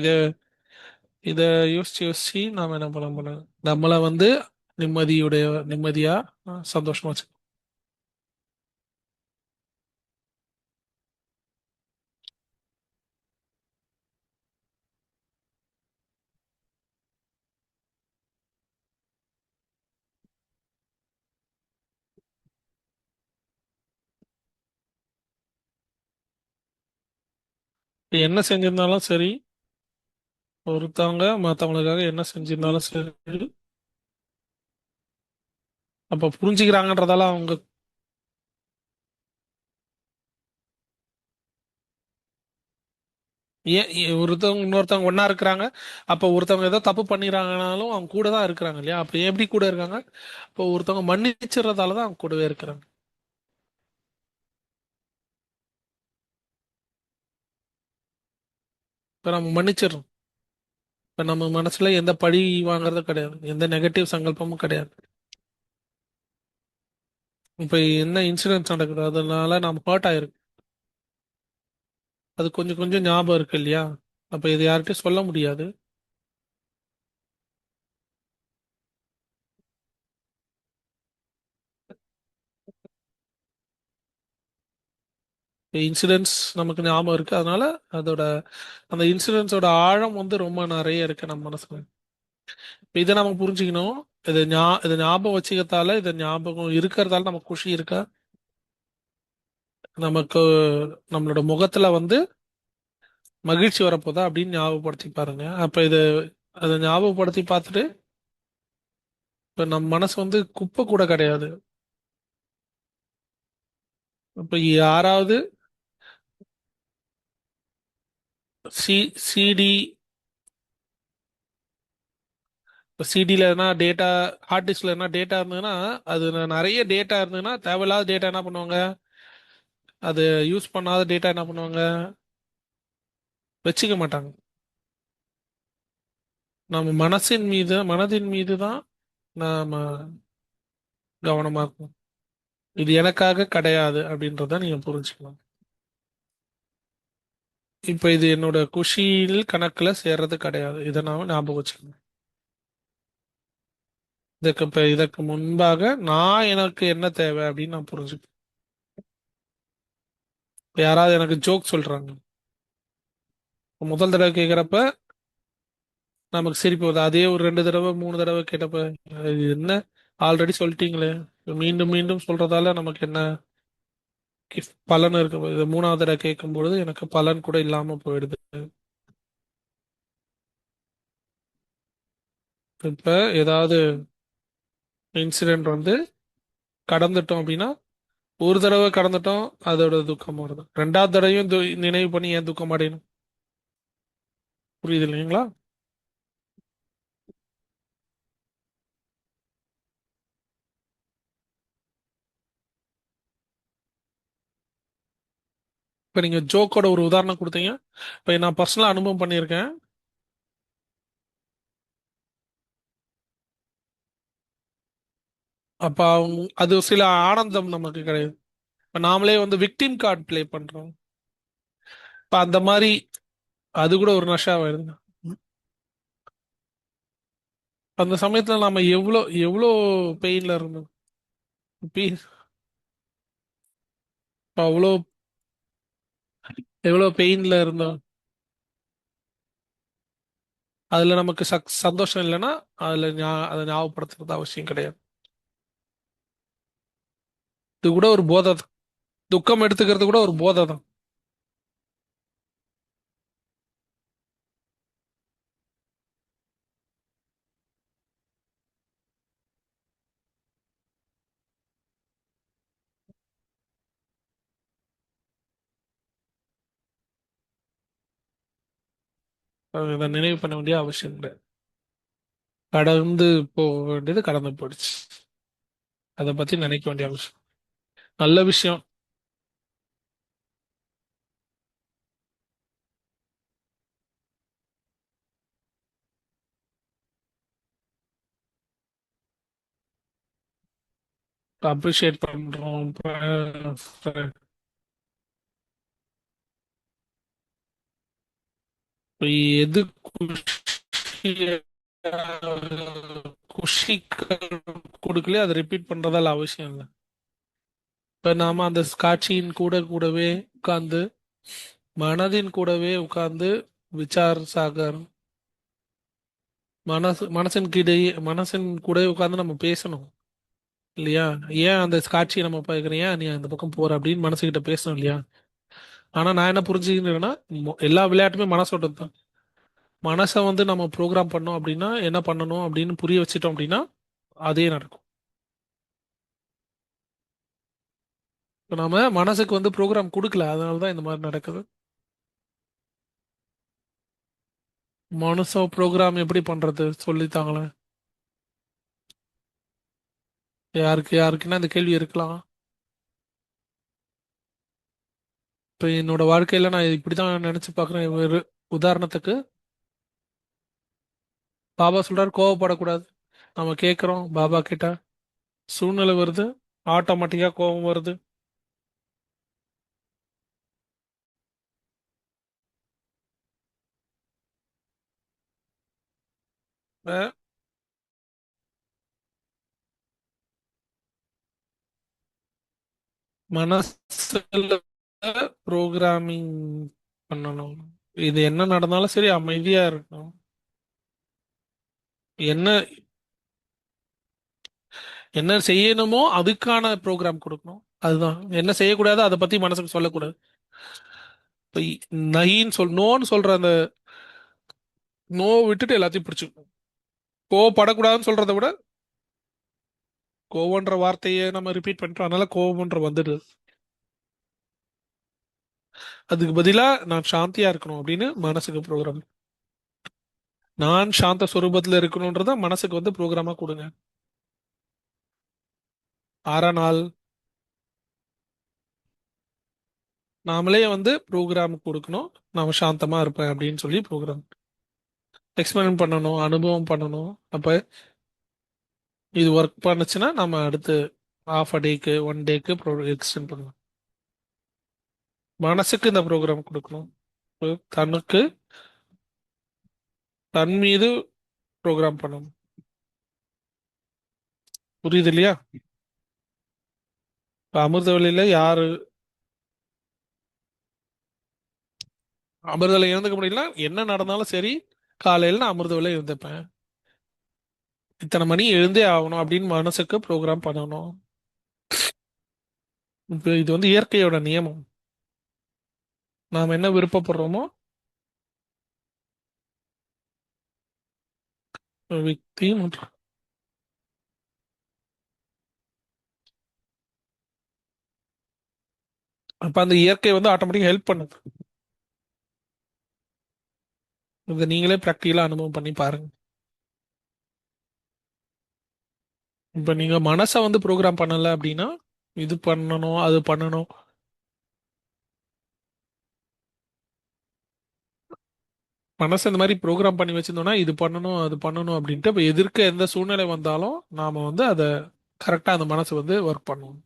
இத யோசிச்சு யோசிச்சு நாம என்ன பண்ண முடியும், நம்மள நிம்மதியுடைய நிம்மதியா சந்தோஷமா வச்சு. என்ன செஞ்சிருந்தாலும் சரி, ஒருத்தவங்க மத்தவங்களுக்காக என்ன செஞ்சிருந்தாலும் சரி, அப்ப புரிஞ்சுக்கிறாங்கன்றதால அவங்க ஒருத்தவங்க இன்னொருத்தவங்க ஒண்ணா இருக்கிறாங்க. அப்ப ஒருத்தவங்க ஏதோ தப்பு பண்ணிடுறாங்கனாலும் அவங்க கூட தான் இருக்கிறாங்க இல்லையா? அப்ப எப்படி கூட இருக்காங்க? இப்போ ஒருத்தவங்க மன்னிச்சுறதால தான் அவங்க கூடவே இருக்கிறாங்க. இப்ப நம்ம மன்னிச்சிடறோம். இப்ப நம்ம மனசுல எந்த பழி வாங்குறதும் கிடையாது, எந்த நெகட்டிவ் சங்கல்பமும் கிடையாது. இப்ப என்ன இன்சிடென்ட்ஸ் நடக்குது அதனால நம்ம ஹர்ட் ஆயிருக்கு, அது கொஞ்சம் கொஞ்சம் ஞாபகம் இருக்கு இல்லையா? அப்ப இது யார்கிட்டயும் சொல்ல முடியாது. இன்சிடென்ட்ஸ் நமக்கு ஞாபகம் இருக்கு. அதனால அதோட அந்த இன்சிடென்ட்ஸோட ஆழம் வந்து ரொம்ப நிறைய இருக்கு நம்ம மனசுல. இப்ப இதை நம்ம புரிஞ்சுக்கணும். இதை ஞாபகம் வச்சுக்கிறதால, இதை ஞாபகம் இருக்கிறதால நமக்கு குஷி இருக்கா? நமக்கு நம்மளோட முகத்துல வந்து மகிழ்ச்சி வரப்போதா அப்படின்னு ஞாபகப்படுத்தி பாருங்க. அப்ப அதை ஞாபகப்படுத்தி பார்த்துட்டு, இப்ப நம்ம மனசு வந்து குப்பை கூட கிடையாது. இப்ப யாராவது சி சிடி இப்போ சிடியில் எதனா டேட்டா, ஹார்ட் டிஸ்க்ல எதனா டேட்டா இருந்ததுன்னா, அது நிறைய டேட்டா இருந்ததுன்னா, தேவையில்லாத டேட்டா என்ன பண்ணுவாங்க? அது யூஸ் பண்ணாத டேட்டா என்ன பண்ணுவாங்க? வச்சுக்க மாட்டாங்க. நம்ம மனதின் மீது தான் நாம கவனமா இருக்கணும். இது எனக்காக கிடையாது அப்படின்றத நீங்க புரிஞ்சுக்கலாம். இப்ப இது என்னோட குஷியில் கணக்குல சேர்றது கிடையாது. இதை நாம ஞாபகம் வச்சுக்கணும். இதற்கு முன்பாக நான் எனக்கு என்ன தேவை அப்படின்னு நான் புரிஞ்சுக்கணும். இப்ப யாராவது எனக்கு ஜோக் சொல்றாங்க, முதல் தடவை கேட்குறப்ப நமக்கு சிரிப்பு வருது. அதே ஒரு 2 தடவை 3 தடவை கேட்டப்ப இது என்ன, ஆல்ரெடி சொல்லிட்டீங்களே, மீண்டும் மீண்டும் சொல்றதால நமக்கு என்ன பலன் இருக்கு? இது 3வது தடவை கேட்கும் பொழுது எனக்கு பலன் கூட இல்லாம போயிடுது. இப்ப ஏதாவது இன்சிடென்ட் வந்து கடந்துட்டோம் அப்படின்னா, ஒரு தடவை கடந்துட்டோம், அதோட துக்கம் வருது. 2வது தடவையும் நினைவு பண்ணி ஏன் துக்கம் அடையணும்? புரியுது இல்லைங்களா? இப்ப நீங்க ஜோக்கோட ஒரு உதாரணம் கொடுத்தீங்க. இப்ப நான் பர்சனலா அனுபவம் பண்ணியிருக்கேன். அப்ப அது சில ஆனந்தம் நமக்கு கிடையாது. இப்ப நாமளே வந்து விக்டிம் கார்டு ப்ளே பண்றோம். இப்ப அந்த மாதிரி அது கூட ஒரு நஷாவாயிருது. அந்த சமயத்துல நாம எவ்வளோ எவ்வளோ பெயின்ல இருந்தோம். பெயின் அவ்வளோ எவ்வளோ பெயின்ல இருந்தோம். அதுல நமக்கு சந்தோஷம் இல்லைன்னா அதை ஞாபகப்படுத்துறது அவசியம் கிடையாது. இது கூட ஒரு போதை தான். துக்கம் எடுத்துக்கிறது கூட ஒரு போதை தான். இதை நினைவு பண்ண வேண்டிய அவசியம் கிடையாது. கடந்து போக வேண்டியது கடந்து போயிடுச்சு. அதை பத்தி நினைக்க வேண்டிய அவசியம். நல்ல விஷயம். அப்ரிஷியேட் பண்றோம். இப்ப எது குஷி குஷி கொடுக்கலையோ அதை ரிப்பீட் பண்றதால அவசியம் இல்லை. இப்ப நாம அந்த காட்சியின் கூடவே உட்கார்ந்து, மனதின் கூடவே உட்கார்ந்து விசார் சாகர், மனசின் கூட உட்கார்ந்து நம்ம பேசணும் இல்லையா? ஏன் அந்த காட்சியை நம்ம பார்க்கிறோம், ஏன் நீ அந்த பக்கம் போற அப்படின்னு மனசுகிட்ட பேசணும் இல்லையா? ஆனா நான் என்ன புரிஞ்சுக்கிறேன்னா, எல்லா விளையாட்டுமே மனசோட தான். மனசை வந்து நம்ம ப்ரோக்ராம் பண்ணோம் அப்படின்னா என்ன பண்ணணும் அப்படின்னு புரிய வச்சிட்டோம் அப்படின்னா அதே நடக்கும். இப்போ நாம மனசுக்கு வந்து ப்ரோக்ராம் கொடுக்கல, அதனால தான் இந்த மாதிரி நடக்குது. மனசோ ப்ரோக்ராம் எப்படி பண்றது சொல்லித்தாங்களேன். யாருக்குன்னா இந்த கேள்வி இருக்கலாம். இப்போ என்னோட வாழ்க்கையில நான் இப்படிதான் நினைச்சு பார்க்குறேன். ஒரு உதாரணத்துக்கு, பாபா சொல்றாரு கோவப்படக்கூடாது. நம்ம கேட்குறோம் பாபா கிட்ட, சூழ்நிலை வருது, ஆட்டோமேட்டிக்கா கோபம் வருது. அஹ் மனசுல ப்ரோக்ராமிங் பண்ணணும். இது என்ன நடந்தாலும் சரி அமைதியா இருக்கணும். என்ன என்ன செய்யணுமோ அதுக்கான ப்ரோக்ராம் கொடுக்கணும். அதுதான் என்ன செய்யக்கூடாது அதை பத்தி மனசுக்கு சொல்லக்கூடாது. இப்ப நைன்னு நோன்னு சொல்ற அந்த நோ விட்டுட்டு எல்லாத்தையும் பிடிச்சிக்கணும். கோவப்படக்கூடாதுன்னு சொல்றதை விட கோவன்ற வார்த்தையை நம்ம ரிப்பீட் பண்ணிட்டோம், அதனால கோவம்ன்ற வந்துடுது. அதுக்கு பதிலா நான் சாந்தியா இருக்கணும் அப்படின்னு மனசுக்கு ப்ரோக்ராம். நான் சாந்த சுரூபத்துல இருக்கணும்ன்றத மனசுக்கு வந்து ப்ரோக்ராமா கொடுங்க. ஆறா நாள் நாமளே வந்து ப்ரோக்ராம் கொடுக்கணும். நான் சாந்தமா இருப்பேன் அப்படின்னு சொல்லி ப்ரோக்ராம் எக்ஸ்பெரிமெண்ட் பண்ணணும், அனுபவம் பண்ணணும். அப்ப இது ஒர்க் பண்ணுச்சுன்னா நம்ம அடுத்து ஹாஃப் அ டேக்கு ஒன் டேக்கு எக்ஸ்டெண்ட் பண்ணணும். மனசுக்கு இந்த ப்ரோக்ராம் கொடுக்கணும். தனக்கு தன் மீது ப்ரோக்ராம் பண்ணணும். புரியுது இல்லையா? இப்ப அமிர்த வழியில யாரு அமிர்தல இருந்துக்க முடியல, என்ன நடந்தாலும் சரி காலையில நான் அமிர்த வழியில இருந்துப்பேன். இத்தனை மணி எழுந்தே ஆகணும் அப்படின்னு மனசுக்கு ப்ரோக்ராம் பண்ணணும். இப்ப இது வந்து இயற்கையோட நியமம். நாம் என்ன விருப்பப்படுறோமோ விக்தி மற்றும் அப்ப அந்த இயற்கை வந்து ஆட்டோமேட்டிக்கா ஹெல்ப் பண்ணுது. இதை நீங்களே ப்ராக்டிகலா அனுபவம் பண்ணி பாருங்க. இப்ப நீங்க மனசை வந்து ப்ரோக்ராம் பண்ணல அப்படின்னா இது பண்ணணும் அது பண்ணணும். மனசு இந்த மாதிரி ப்ரோக்ராம் பண்ணி வச்சிருந்தோம்னா இது பண்ணணும் அது பண்ணணும் அப்படின்ட்டு இப்ப எதிர்க்க எந்த சூழ்நிலை வந்தாலும் நாம வந்து அதை கரெக்டா அந்த மனசு வந்து ஒர்க் பண்ணும்.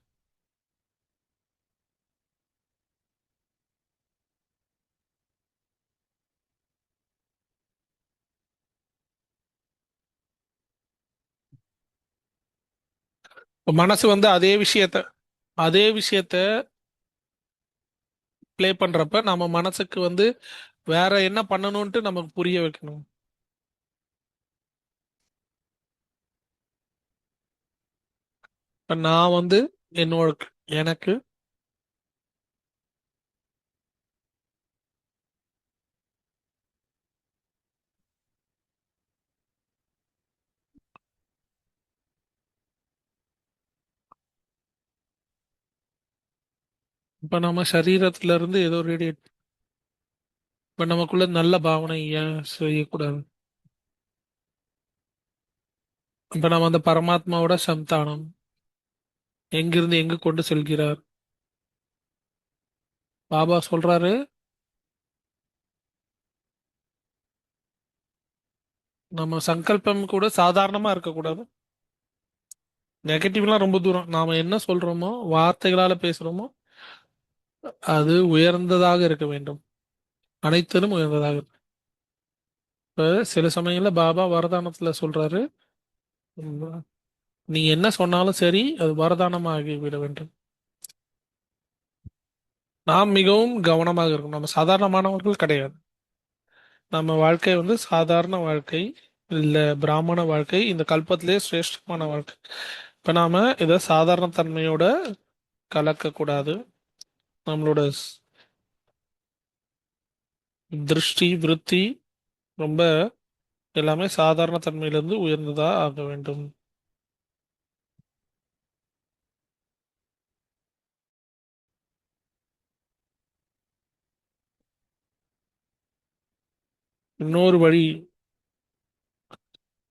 இப்ப மனசு வந்து அதே விஷயத்த ப்ளே பண்றப்ப நம்ம மனசுக்கு வந்து வேற என்ன பண்ணணும்ட்டு நமக்கு புரிய வைக்கணும். இப்ப நான் வந்து என்னோட எனக்கு இப்ப நம்ம சரீரத்துல இருந்து ஏதோ ரேடியேட் இப்ப நமக்குள்ள நல்ல பாவனை ஏன் செய்யக்கூடாது? இப்ப நம்ம அந்த பரமாத்மாவோட சந்தானம் எங்கிருந்து எங்க கொண்டு செல்கிறார். பாபா சொல்றாரு, நம்ம சங்கல்பம் கூட சாதாரணமா இருக்கக்கூடாது. நெகட்டிவ்லாம் ரொம்ப தூரம். நாம என்ன சொல்றோமோ வார்த்தைகளால பேசுறோமோ அது உயர்ந்ததாக இருக்க வேண்டும். அனைத்திலும் உயர்ந்ததாக இருக்கு. இப்ப சில சமயங்கள்ல பாபா வரதானத்துல சொல்றாரு, உம், நீ என்ன சொன்னாலும் சரி அது வரதானமாகி விட வேண்டும். நாம் மிகவும் கவனமாக இருக்கணும். நம்ம சாதாரணமானவர்கள் கிடையாது. நம்ம வாழ்க்கை வந்து சாதாரண வாழ்க்கை இல்ல, பிராமண வாழ்க்கை இந்த கல்பத்திலே சிரேஷ்டமான வாழ்க்கை. இப்ப நாம இதை சாதாரண தன்மையோட கலக்க கூடாது. நம்மளோட திருஷ்டி விருத்தி ரொம்ப எல்லாமே சாதாரண தன்மையிலிருந்து உயர்ந்ததா ஆக வேண்டும். இன்னொரு வழி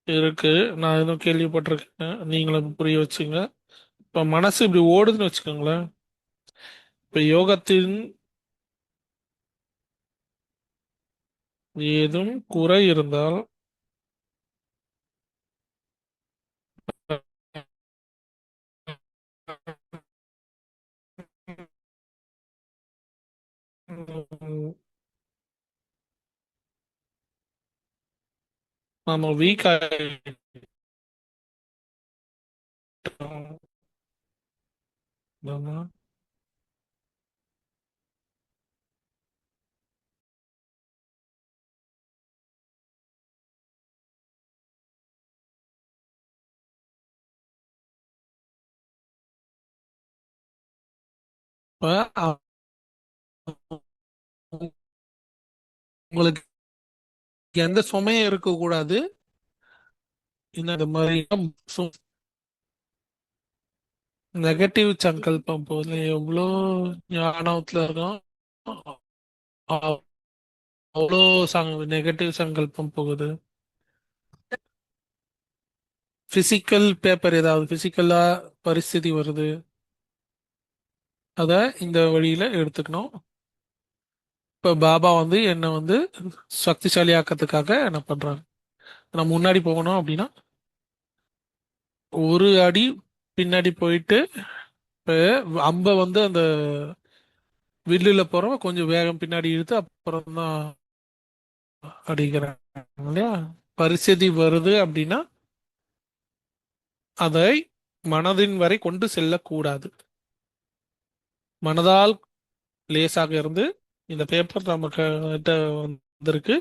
இருக்கு. நான் இன்னும் கேள்விப்பட்டிருக்கேன், நீங்களும் புரிய வச்சுங்க. இப்ப மனசு இப்படி ஓடுதுன்னு வச்சுக்கோங்களேன். இப்ப யோகத்தின் ஏதும் குறை இருந்தால் நாம வீக் ஆயிட்டோம். நாம இப்ப உங்களுக்கு எந்த சுமையும் இருக்கக்கூடாது. இந்த மாதிரி நெகட்டிவ் சங்கல்பம் போது எவ்வளோ ஞானத்துல இருக்கோம், அவ்வளோ நெகட்டிவ் சங்கல்பம் போகுது. பிசிக்கல் பேப்பர் ஏதாவது பிசிக்கலா பரிஸ்திதி வருது, அத இந்த வழியில எடுத்துக்கணும். இப்ப பாபா வந்து என்னை வந்து சக்திசாலி ஆக்கிறதுக்காக என்ன பண்றாங்க. நான் முன்னாடி போகணும் அப்படின்னா ஒரு அடி பின்னாடி போயிட்டு, இப்ப அம்ப வந்து அந்த வில்லுல போறவன் கொஞ்சம் வேகம் பின்னாடி இழுத்து அப்புறம் தான் அடிக்கிறாங்க இல்லையா. பரிசதி வருது அப்படின்னா அதை மனதின் வரை கொண்டு செல்லக்கூடாது. மனதால் லேசாக இருந்து இந்த பேப்பர் நமக்கு கிட்ட வந்திருக்கு,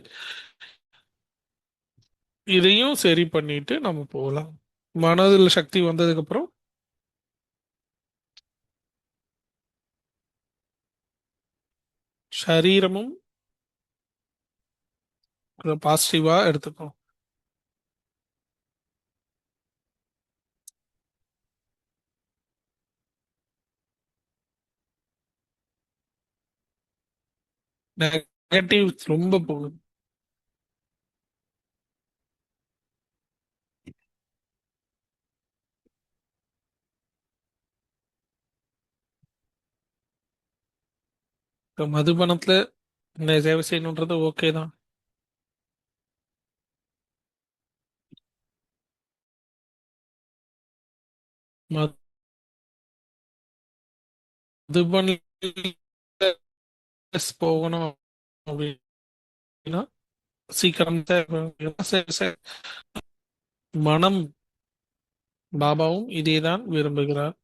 இதையும் சரி பண்ணிட்டு நம்ம போகலாம். மனதில் சக்தி வந்ததுக்கு அப்புறம் சரீரமும் பாசிட்டிவா எடுத்துக்கும். நெகட்டிவ் ரொம்ப போகுது. இப்ப மதுபானத்துல இந்த சேவை செய்யணுன்றது ஓகே தான். மதுபான போகணும் அப்படின்னா சீக்கிரம் சரி, சரி. மனம் பாபாவும் இதேதான் விரும்புகிறார்.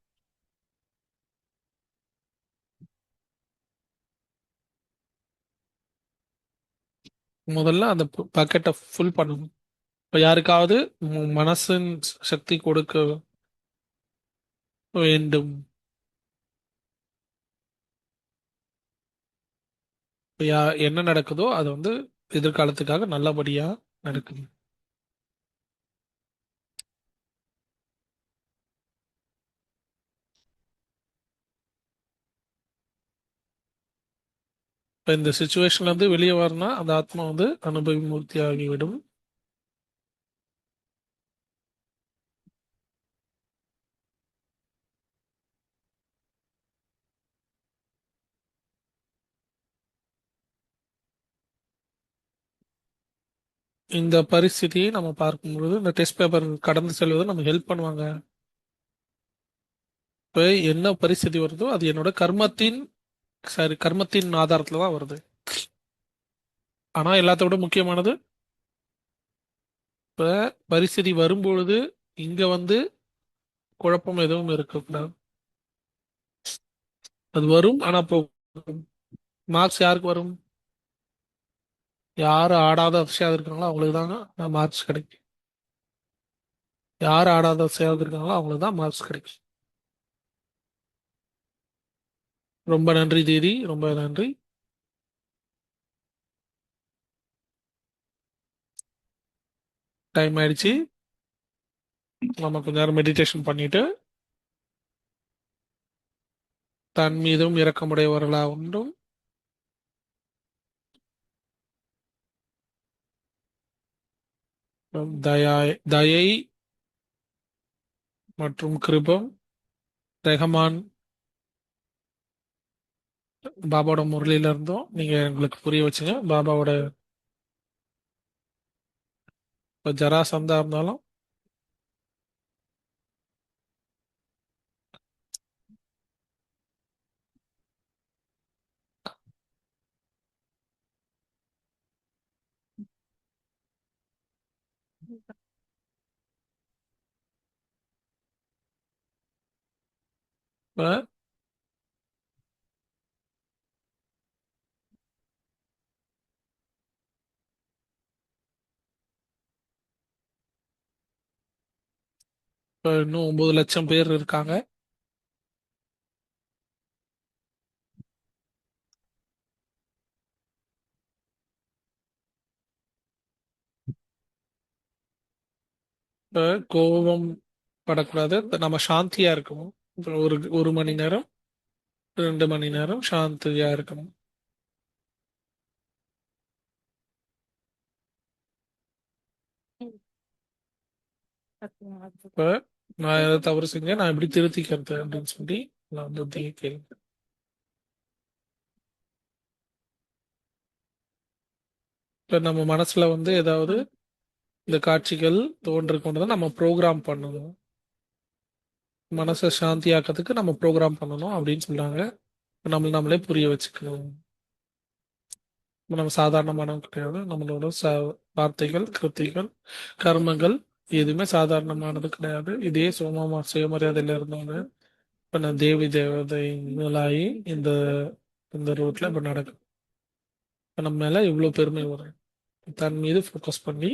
முதல்ல அந்த பக்கெட்டை ஃபுல் பண்ணணும். இப்ப யாருக்காவது மனசின் சக்தி கொடுக்க வேண்டும். இப்ப என்ன நடக்குதோ அது வந்து எதிர்காலத்துக்காக நல்லபடியா நடக்குது. இப்ப இந்த சுச்சுவேஷன்ல இருந்து வெளியே வரணும்னா அந்த ஆத்மா வந்து அனுபவி மூர்த்தி ஆகிவிடும். இந்த பரிஸ்திதியை நம்ம பார்க்கும்பொழுது இந்த டெஸ்ட் பேப்பர் கடந்து செல்வது நம்ம ஹெல்ப் பண்ணுவாங்க. இப்ப என்ன பரிஸ்திதி வருதோ அது என்னோட கர்மத்தின், சரி, கர்மத்தின் ஆதாரத்துல தான் வருது. ஆனா எல்லாத்த விட முக்கியமானது, இப்ப பரிஸ்திதி வரும்பொழுது இங்க வந்து குழப்பம் எதுவும் இருக்கக்கூடாது. அது வரும், ஆனா இப்போ மார்க்ஸ் யாருக்கு வரும்? யாரு ஆடாத அசையாது இருக்காங்களோ அவங்களுக்கு தாங்க மார்க்ஸ் கிடைக்கும். யார் ஆடாத அசையாது இருக்காங்களோ அவங்களுக்கு தான் மார்க்ஸ் கிடைக்கும். ரொம்ப நன்றி தீதி, ரொம்ப நன்றி. டைம் ஆயிடுச்சு. நம்ம கொஞ்ச நேரம் மெடிடேஷன் பண்ணிட்டு தன் மீதும் இரக்கமுடையவர்களா ஒன்றும் தயா தயை மற்றும் கிருபம், ரெஹமான், பாபாவோட முரளியில இருந்தும் நீங்க எங்களுக்கு புரிய வச்சுங்க. பாபாவோட இப்ப ஜராசந்தா இருந்தாலும் இப்ப இப்ப இன்னும் 9 லட்சம் பேர் இருக்காங்க. இப்ப கோபம் படக்கூடாது. நம்ம சாந்தியா இருக்கணும். இப்ப ஒரு 1 மணி நேரம் 2 மணி நேரம் சாந்தியா இருக்கணும். இப்ப நான் ஏதாவது தவறு செஞ்சேன், நான் எப்படி திருத்திக்கிறது அப்படின்னு சொல்லி நான் புத்தியை கேள்வி. இப்ப நம்ம மனசுல வந்து ஏதாவது இந்த காட்சிகள் தோன்று கொண்டு நம்ம ப்ரோக்ராம் பண்ணணும். மனசை சாந்தியாக்கிறதுக்கு நம்ம ப்ரோக்ராம் பண்ணணும் அப்படின்னு சொல்றாங்க. நம்ம நம்மளே புரிய வச்சுக்கணும். நம்ம சாதாரணமானவங்க கிடையாது. நம்மளோட வார்த்தைகள், கிருத்திகள், கர்மங்கள் எதுவுமே சாதாரணமானது கிடையாது. இதே சுயமரியாதையில இருந்தவங்க இப்ப நான் தேவி தேவதைகளாகி இந்த இந்த ரோட்ல இப்ப நடக்கும். இப்ப நம்ம மேல இவ்வளவு பெருமை வரும். தன் மீது ஃபோக்கஸ் பண்ணி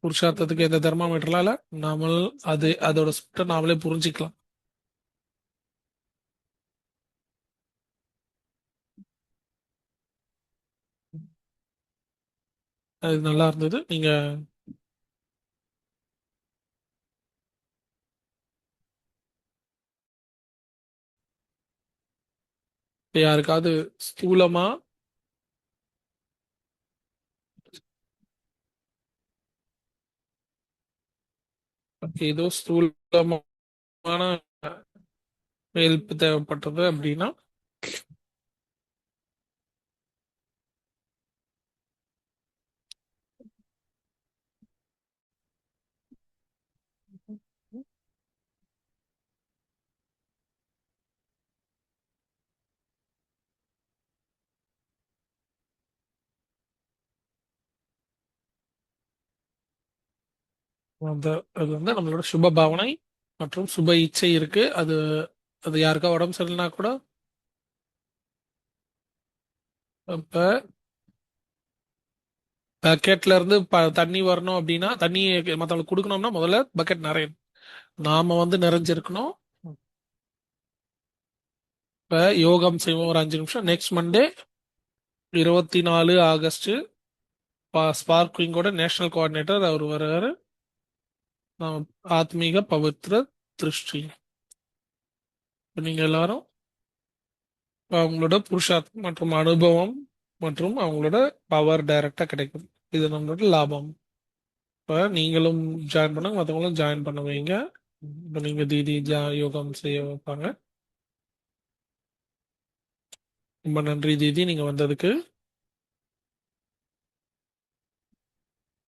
புருஷார்த்தத்துக்கு எந்த தெர்மாமீட்டர்லால நாமல் அதோட சுட்ட நாமளே புரிஞ்சுக்கலாம். அது நல்லா இருந்தது. நீங்க யாருக்காவது ஸ்தூலமா ஏதோ ஸ்தூலமான ஹெல்ப் தேவைப்பட்டது அப்படின்னா அந்த அது வந்து நம்மளோட சுப பாவனை மற்றும் சுப இச்சை இருக்கு. அது அது யாருக்கா உடம்பு சரியில்லைனா கூட இப்ப பக்கெட்ல இருந்து தண்ணி வரணும் அப்படின்னா தண்ணி மற்றவங்களுக்கு கொடுக்கணும்னா முதல்ல பக்கெட் நிறையணும். நாம வந்து நிறைஞ்சிருக்கணும். இப்ப யோகம் செய்வோம் ஒரு 5 நிமிஷம். நெக்ஸ்ட் மண்டே 24 ஆகஸ்ட் ஸ்பார்க்விங்கோட நேஷனல் கோஆர்டினேட்டர் அவர் வர்றாரு. ஆத்மீக பவித்ர திருஷ்டி. இப்ப நீங்க எல்லாரும் அவங்களோட புருஷார்த்தம் மற்றும் அனுபவம் மற்றும் அவங்களோட பவர் டைரக்டா கிடைக்கும். இது நம்மளோட லாபம். இப்ப நீங்களும் ஜாயின் பண்ணுங்க, மற்றவங்களும் ஜாயின் பண்ண வைங்க. இப்ப நீங்க தீதி யோகம் செய்ய வைப்பாங்க. ரொம்ப நன்றி தீதி, நீங்க வந்ததுக்கு.